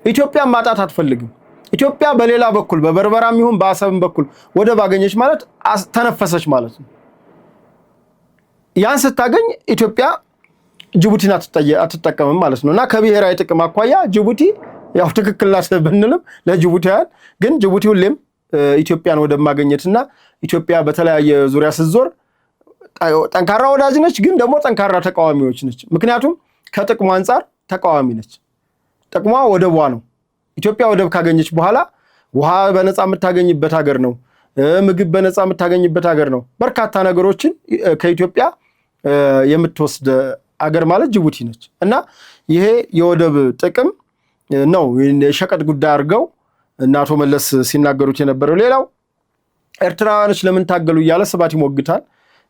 ኢትዮጵያን ማጣት አትፈልግም። ኢትዮጵያ በሌላ በኩል በበርበራም ይሁን በአሰብም በኩል ወደብ አገኘች ማለት ተነፈሰች ማለት ነው። ያን ስታገኝ ኢትዮጵያ ጅቡቲን አትጠቀምም ማለት ነው። እና ከብሔራዊ ጥቅም አኳያ ጅቡቲ ያው ትክክል ናት ብንልም ለጅቡቲያን ግን ጅቡቲ ሁሌም ኢትዮጵያን ወደብ ማግኘትና ኢትዮጵያ በተለያየ ዙሪያ ስትዞር ጠንካራ ወዳጅ ነች፣ ግን ደግሞ ጠንካራ ተቃዋሚዎች ነች። ምክንያቱም ከጥቅሙ አንፃር ተቃዋሚ ነች። ጥቅሟ ወደቧ ነው። ኢትዮጵያ ወደብ ካገኘች በኋላ ውሃ በነፃ የምታገኝበት ሀገር ነው። ምግብ በነፃ የምታገኝበት ሀገር ነው። በርካታ ነገሮችን ከኢትዮጵያ የምትወስድ አገር ማለት ጅቡቲ ነች። እና ይሄ የወደብ ጥቅም ነው የሸቀጥ ጉዳይ አድርገው እና አቶ መለስ ሲናገሩት የነበረው። ሌላው ኤርትራውያኖች ለምን ታገሉ እያለ ስባት ይሞግታል።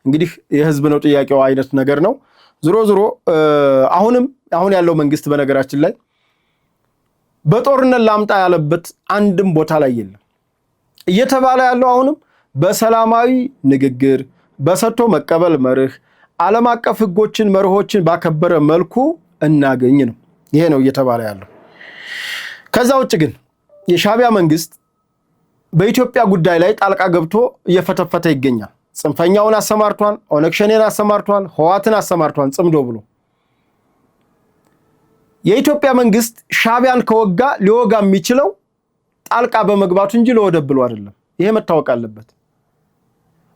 እንግዲህ የህዝብ ነው ጥያቄው አይነት ነገር ነው። ዞሮ አሁን ያለው መንግስት በነገራችን ላይ በጦርነት ላምጣ ያለበት አንድም ቦታ ላይ የለም። እየተባለ ያለው አሁንም በሰላማዊ ንግግር በሰጥቶ መቀበል መርህ ዓለም አቀፍ ህጎችን መርሆችን ባከበረ መልኩ እናገኝ ነው። ይሄ ነው እየተባለ ያለው። ከዛ ውጭ ግን የሻቢያ መንግስት በኢትዮጵያ ጉዳይ ላይ ጣልቃ ገብቶ እየፈተፈተ ይገኛል። ጽንፈኛውን አሰማርቷል፣ ኦነግ ሸኔን አሰማርቷል፣ ህወሓትን አሰማርቷል ጽምዶ ብሎ። የኢትዮጵያ መንግስት ሻቢያን ከወጋ ሊወጋ የሚችለው ጣልቃ በመግባቱ እንጂ ለወደብ ብሎ አይደለም። ይሄ መታወቅ አለበት።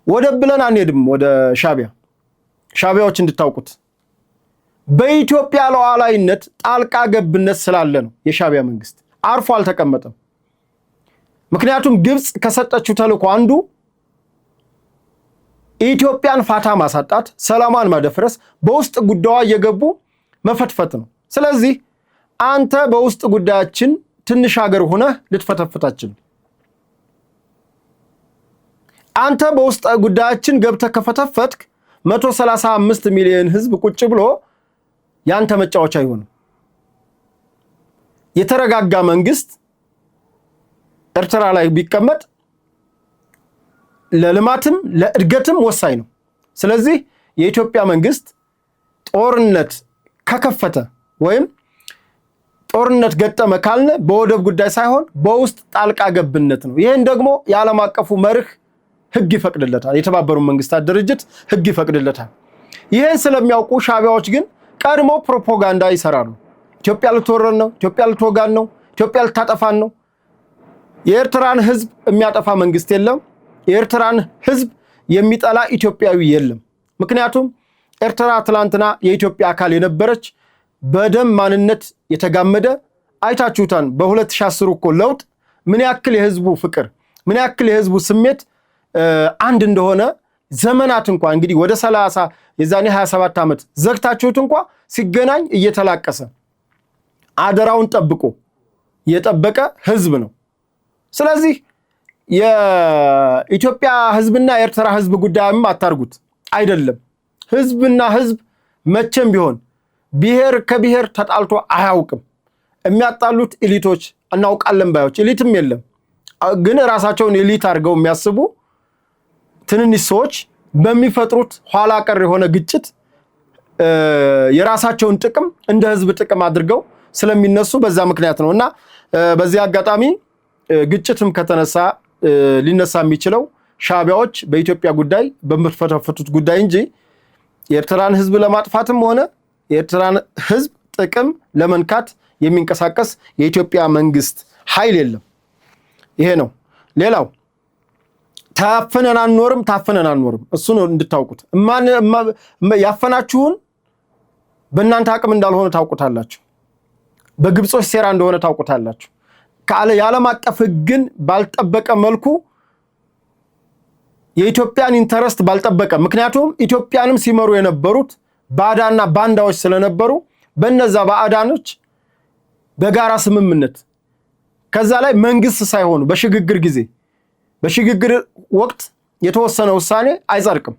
ወደብ ብለን አንሄድም ወደ ሻቢያዎች እንድታውቁት በኢትዮጵያ ሉዓላዊነት ጣልቃ ገብነት ስላለ ነው የሻቢያ መንግስት አርፎ አልተቀመጠም። ምክንያቱም ግብጽ ከሰጠችው ተልዕኮ አንዱ ኢትዮጵያን ፋታ ማሳጣት፣ ሰላማን ማደፍረስ፣ በውስጥ ጉዳዋ እየገቡ መፈትፈት ነው። ስለዚህ አንተ በውስጥ ጉዳያችን ትንሽ ሀገር ሆነህ ልትፈተፍታችን፣ አንተ በውስጥ ጉዳያችን ገብተህ ከፈተፈትክ 135 ሚሊዮን ህዝብ ቁጭ ብሎ ያንተ መጫወቻ አይሆንም። የተረጋጋ መንግስት ኤርትራ ላይ ቢቀመጥ ለልማትም ለእድገትም ወሳኝ ነው። ስለዚህ የኢትዮጵያ መንግስት ጦርነት ከከፈተ ወይም ጦርነት ገጠመ ካልነ በወደብ ጉዳይ ሳይሆን በውስጥ ጣልቃ ገብነት ነው። ይሄን ደግሞ የዓለም አቀፉ መርህ ህግ ይፈቅድለታል። የተባበሩት መንግስታት ድርጅት ህግ ይፈቅድለታል። ይሄን ስለሚያውቁ ሻቢያዎች ግን ቀድሞ ፕሮፓጋንዳ ይሰራሉ። ኢትዮጵያ ልትወረን ነው፣ ኢትዮጵያ ልትወጋን ነው፣ ኢትዮጵያ ልታጠፋን ነው። የኤርትራን ህዝብ የሚያጠፋ መንግስት የለም። የኤርትራን ህዝብ የሚጠላ ኢትዮጵያዊ የለም። ምክንያቱም ኤርትራ ትላንትና የኢትዮጵያ አካል የነበረች በደም ማንነት የተጋመደ አይታችሁታን። በ2010 እኮ ለውጥ ምን ያክል የህዝቡ ፍቅር ምን ያክል የህዝቡ ስሜት አንድ እንደሆነ ዘመናት እንኳን እንግዲህ ወደ 30 የዛኔ 27 ዓመት ዘግታችሁት እንኳን ሲገናኝ እየተላቀሰ አደራውን ጠብቆ የጠበቀ ህዝብ ነው። ስለዚህ የኢትዮጵያ ህዝብና የኤርትራ ህዝብ ጉዳይም አታርጉት አይደለም። ህዝብና ህዝብ መቼም ቢሆን ብሔር ከብሔር ተጣልቶ አያውቅም። የሚያጣሉት ኤሊቶች እናውቃለን ባዮች ኤሊትም የለም፣ ግን ራሳቸውን ኤሊት አድርገው የሚያስቡ ትንንሽ ሰዎች በሚፈጥሩት ኋላ ቀር የሆነ ግጭት የራሳቸውን ጥቅም እንደ ህዝብ ጥቅም አድርገው ስለሚነሱ በዛ ምክንያት ነውና በዚህ አጋጣሚ ግጭትም ከተነሳ ሊነሳ የሚችለው ሻቢያዎች በኢትዮጵያ ጉዳይ በመፈተፈቱት ጉዳይ እንጂ የኤርትራን ህዝብ ለማጥፋትም ሆነ የኤርትራን ህዝብ ጥቅም ለመንካት የሚንቀሳቀስ የኢትዮጵያ መንግስት ኃይል የለም። ይሄ ነው። ሌላው ታፈነን አንኖርም። እሱ ነው እንድታውቁት። ያፈናችሁን በእናንተ አቅም እንዳልሆነ ታውቁታላችሁ። በግብጾች ሴራ እንደሆነ ታውቁታላችሁ። የዓለም አቀፍ ህግን ባልጠበቀ መልኩ የኢትዮጵያን ኢንተረስት ባልጠበቀ፣ ምክንያቱም ኢትዮጵያንም ሲመሩ የነበሩት ባዕዳና ባንዳዎች ስለነበሩ በእነዛ ባዕዳኖች በጋራ ስምምነት ከዛ ላይ መንግስት ሳይሆኑ በሽግግር ጊዜ በሽግግር ወቅት የተወሰነ ውሳኔ አይጸድቅም።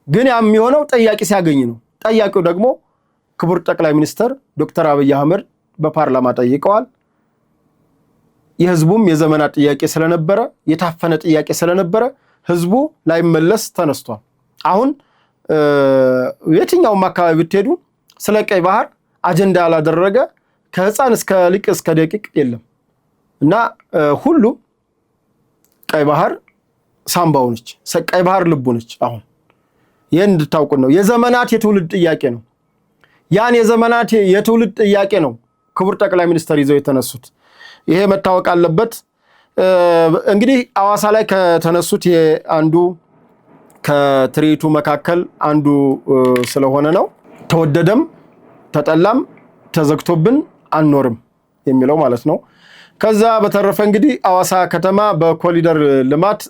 ግን ያም የሚሆነው ጠያቂ ሲያገኝ ነው። ጠያቂው ደግሞ ክቡር ጠቅላይ ሚኒስትር ዶክተር አብይ አህመድ በፓርላማ ጠይቀዋል። የህዝቡም የዘመናት ጥያቄ ስለነበረ የታፈነ ጥያቄ ስለነበረ ህዝቡ ላይመለስ ተነስቷል። አሁን የትኛውም አካባቢ ብትሄዱ ስለ ቀይ ባህር አጀንዳ ያላደረገ ከህፃን እስከ ሊቅ እስከ ደቂቅ የለም እና ሁሉ ቀይ ባህር ሳምባው ነች፣ ቀይ ባህር ልቡ ነች። አሁን ይሄን እንድታውቁ ነው። የዘመናት የትውልድ ጥያቄ ነው። ያን የዘመናት የትውልድ ጥያቄ ነው ክቡር ጠቅላይ ሚኒስትር ይዘው የተነሱት። ይሄ መታወቅ አለበት። እንግዲህ አዋሳ ላይ ከተነሱት አንዱ ከትርኢቱ መካከል አንዱ ስለሆነ ነው። ተወደደም ተጠላም ተዘግቶብን አንኖርም የሚለው ማለት ነው። ከዛ በተረፈ እንግዲህ አዋሳ ከተማ በኮሪደር ልማት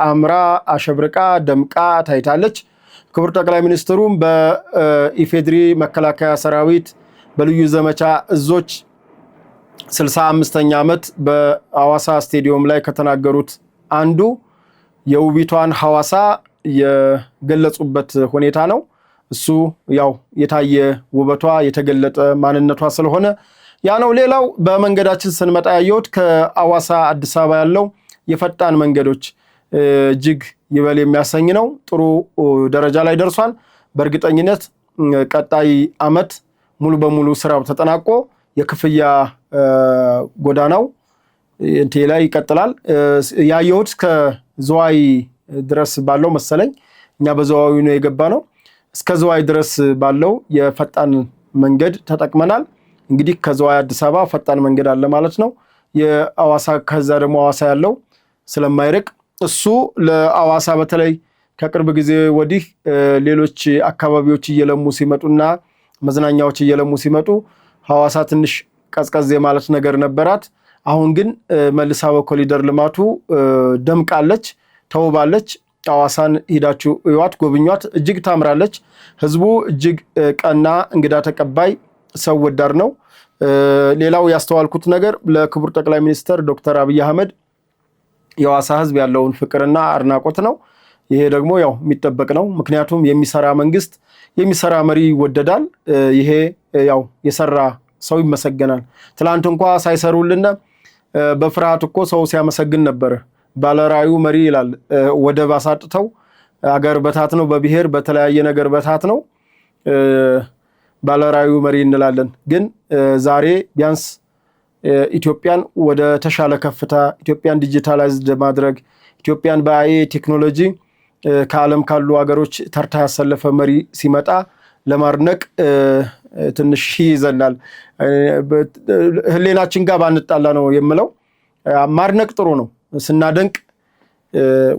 አምራ አሸብርቃ ደምቃ ታይታለች። ክቡር ጠቅላይ ሚኒስትሩም በኢፌድሪ መከላከያ ሰራዊት በልዩ ዘመቻ እዞች 65ኛ ዓመት በአዋሳ ስቴዲየም ላይ ከተናገሩት አንዱ የውቢቷን ሐዋሳ የገለጹበት ሁኔታ ነው። እሱ ያው የታየ ውበቷ የተገለጠ ማንነቷ ስለሆነ ያ ነው። ሌላው በመንገዳችን ስንመጣ ያየሁት ከአዋሳ አዲስ አበባ ያለው የፈጣን መንገዶች እጅግ ይበል የሚያሰኝ ነው። ጥሩ ደረጃ ላይ ደርሷል። በእርግጠኝነት ቀጣይ ዓመት ሙሉ በሙሉ ስራው ተጠናቆ የክፍያ ጎዳናው እንቴ ላይ ይቀጥላል። ያየሁት ከዝዋይ ድረስ ባለው መሰለኝ፣ እኛ በዝዋይ ነው የገባ ነው። እስከ ዝዋይ ድረስ ባለው የፈጣን መንገድ ተጠቅመናል። እንግዲህ ከዝዋይ አዲስ አበባ ፈጣን መንገድ አለ ማለት ነው። የአዋሳ ከዛ ደግሞ አዋሳ ያለው ስለማይርቅ እሱ ለአዋሳ በተለይ ከቅርብ ጊዜ ወዲህ ሌሎች አካባቢዎች እየለሙ ሲመጡና መዝናኛዎች እየለሙ ሲመጡ ሐዋሳ ትንሽ ቀዝቀዝ ማለት ነገር ነበራት። አሁን ግን መልሳ በኮሪደር ልማቱ ደምቃለች፣ ተውባለች። ሐዋሳን ሄዳችሁ እዩዋት፣ ጎብኟት። እጅግ ታምራለች። ህዝቡ እጅግ ቀና፣ እንግዳ ተቀባይ፣ ሰው ወዳድ ነው። ሌላው ያስተዋልኩት ነገር ለክቡር ጠቅላይ ሚኒስትር ዶክተር አብይ አህመድ የሐዋሳ ህዝብ ያለውን ፍቅርና አድናቆት ነው። ይሄ ደግሞ ያው የሚጠበቅ ነው። ምክንያቱም የሚሰራ መንግስት፣ የሚሰራ መሪ ይወደዳል። ይሄ ያው የሰራ ሰው ይመሰገናል። ትላንት እንኳን ሳይሰሩልን በፍርሃት እኮ ሰው ሲያመሰግን ነበር። ባለራዩ መሪ ይላል። ወደብ አሳጥተው አገር በታት ነው፣ በብሔር በተለያየ ነገር በታት ነው። ባለራዩ መሪ እንላለን። ግን ዛሬ ቢያንስ ኢትዮጵያን ወደ ተሻለ ከፍታ፣ ኢትዮጵያን ዲጂታላይዝድ ማድረግ፣ ኢትዮጵያን በአይ ቴክኖሎጂ ከዓለም ካሉ ሀገሮች ተርታ ያሰለፈ መሪ ሲመጣ ለማድነቅ ትንሽ ይዘናል። ህሌናችን ጋር ባንጣላ ነው የምለው። ማድነቅ ጥሩ ነው። ስናደንቅ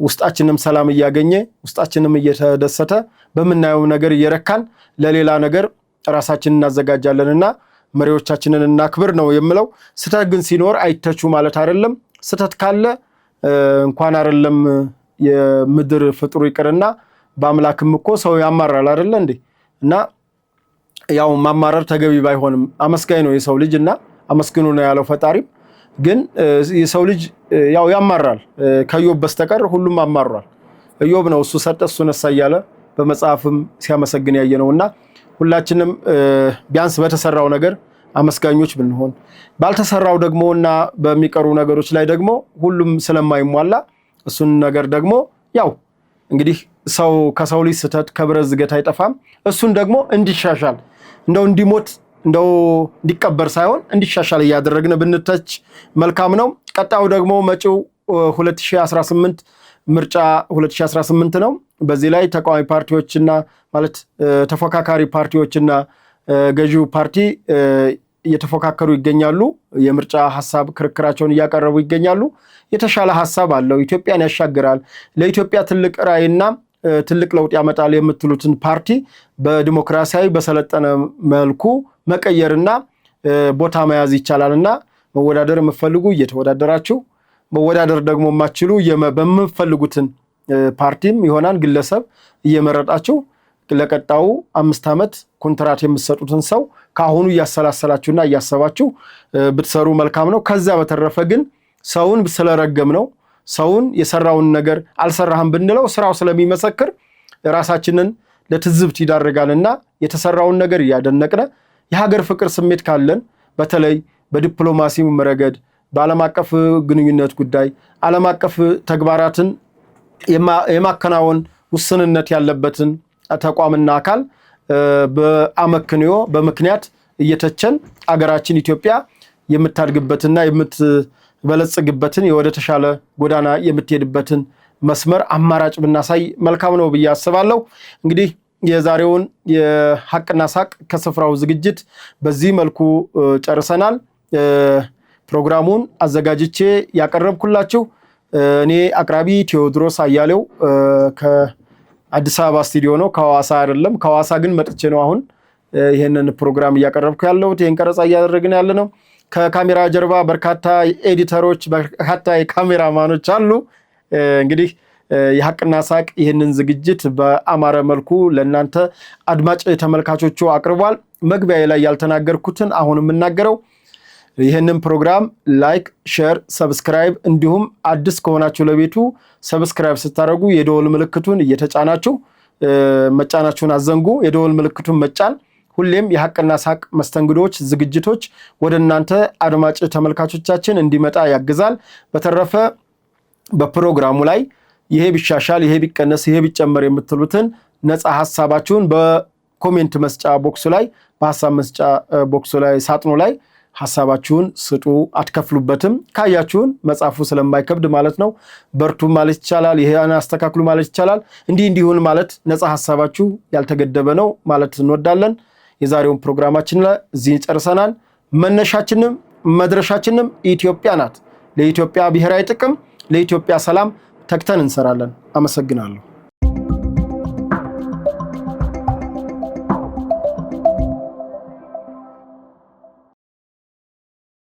ውስጣችንም ሰላም እያገኘ ውስጣችንም እየተደሰተ በምናየው ነገር እየረካን ለሌላ ነገር ራሳችንን እናዘጋጃለንና መሪዎቻችንን እናክብር ነው የምለው። ስተት ግን ሲኖር አይተቹ ማለት አይደለም። ስተት ካለ እንኳን አይደለም የምድር ፍጡር ይቅርና በአምላክም እኮ ሰው ያማራል አይደለ እንዴ? እና ያው ማማረር ተገቢ ባይሆንም አመስጋኝ ነው የሰው ልጅ እና አመስግኑ ነው ያለው ፈጣሪም። ግን የሰው ልጅ ያው ያማራል። ከኢዮብ በስተቀር ሁሉም አማሯል። ኢዮብ ነው እሱ ሰጠ እሱ ነሳ እያለ በመጽሐፍም ሲያመሰግን ያየነውና ሁላችንም ቢያንስ በተሰራው ነገር አመስጋኞች ብንሆን፣ ባልተሰራው ደግሞና በሚቀሩ ነገሮች ላይ ደግሞ ሁሉም ስለማይሟላ እሱን ነገር ደግሞ ያው እንግዲህ ሰው ከሰው ልጅ ስተት ከብረት ዝገት አይጠፋም። እሱን ደግሞ እንዲሻሻል እንደው እንዲሞት እንደው እንዲቀበር ሳይሆን እንዲሻሻል እያደረግን ብንተች መልካም ነው። ቀጣዩ ደግሞ መጪው 2018 ምርጫ 2018 ነው። በዚህ ላይ ተቃዋሚ ፓርቲዎችና ማለት ተፎካካሪ ፓርቲዎችና ገዢው ፓርቲ እየተፎካከሩ ይገኛሉ። የምርጫ ሐሳብ ክርክራቸውን እያቀረቡ ይገኛሉ። የተሻለ ሐሳብ አለው፣ ኢትዮጵያን ያሻግራል፣ ለኢትዮጵያ ትልቅ ራዕይና ትልቅ ለውጥ ያመጣል የምትሉትን ፓርቲ በዲሞክራሲያዊ በሰለጠነ መልኩ መቀየርና ቦታ መያዝ ይቻላልና መወዳደር የምትፈልጉ እየተወዳደራችሁ፣ መወዳደር ደግሞ የማትችሉ በምትፈልጉትን ፓርቲም ይሆናል ግለሰብ እየመረጣችሁ ለቀጣዩ 5 ዓመት ኮንትራት የምትሰጡትን ሰው ካሁኑ እያሰላሰላችሁና እያሰባችሁ ብትሰሩ መልካም ነው። ከዛ በተረፈ ግን ሰውን ስለረገም ነው ሰውን የሰራውን ነገር አልሰራህም ብንለው ስራው ስለሚመሰክር ራሳችንን ለትዝብት ይዳርጋልና የተሰራውን ነገር እያደነቅነ የሀገር ፍቅር ስሜት ካለን በተለይ በዲፕሎማሲው ረገድ በዓለም አቀፍ ግንኙነት ጉዳይ ዓለም አቀፍ ተግባራትን የማከናወን ውስንነት ያለበትን ተቋምና አካል በአመክንዮ በምክንያት እየተቸን አገራችን ኢትዮጵያ የምታድግበትና የምትበለጽግበትን የወደ ተሻለ ጎዳና የምትሄድበትን መስመር አማራጭ ብናሳይ መልካም ነው ብዬ አስባለሁ። እንግዲህ የዛሬውን የሐቅና ሳቅ ከስፍራው ዝግጅት በዚህ መልኩ ጨርሰናል። ፕሮግራሙን አዘጋጅቼ ያቀረብኩላችሁ እኔ አቅራቢ ቴዎድሮስ አያሌው ከአዲስ አበባ ስቱዲዮ ነው፣ ከሐዋሳ አይደለም። ከሐዋሳ ግን መጥቼ ነው አሁን ይሄንን ፕሮግራም እያቀረብኩ ያለሁት፣ ይሄን ቀረጻ እያደረግን ያለ ነው። ከካሜራ ጀርባ በርካታ ኤዲተሮች፣ በርካታ ካሜራማኖች አሉ። እንግዲህ የሐቅና ሳቅ ይህንን ዝግጅት በአማረ መልኩ ለእናንተ አድማጭ ተመልካቾቹ አቅርቧል። መግቢያ ላይ ያልተናገርኩትን አሁን የምናገረው ይህንን ፕሮግራም ላይክ፣ ሼር፣ ሰብስክራይብ እንዲሁም አዲስ ከሆናችሁ ለቤቱ ሰብስክራይብ ስታደርጉ የደወል ምልክቱን እየተጫናችሁ መጫናችሁን አዘንጉ። የደወል ምልክቱን መጫን ሁሌም የሐቅና ሳቅ መስተንግዶች ዝግጅቶች ወደ እናንተ አድማጭ ተመልካቾቻችን እንዲመጣ ያግዛል። በተረፈ በፕሮግራሙ ላይ ይሄ ቢሻሻል፣ ይሄ ቢቀነስ፣ ይሄ ቢጨመር የምትሉትን ነፃ ሐሳባችሁን በኮሜንት መስጫ ቦክሱ ላይ በሐሳብ መስጫ ቦክሱ ላይ ሳጥኑ ላይ ሐሳባችሁን ስጡ። አትከፍሉበትም። ካያችሁን መጻፉ ስለማይከብድ ማለት ነው። በርቱ ማለት ይቻላል። ይሄን አስተካክሉ ማለት ይቻላል። እንዲሁን ማለት ነፃ ሐሳባችሁ ያልተገደበ ነው ማለት እንወዳለን። የዛሬውን ፕሮግራማችን ለዚህ ጨርሰናል። መነሻችንም መድረሻችንም ኢትዮጵያ ናት። ለኢትዮጵያ ብሔራዊ ጥቅም፣ ለኢትዮጵያ ሰላም ተግተን እንሰራለን። አመሰግናለሁ።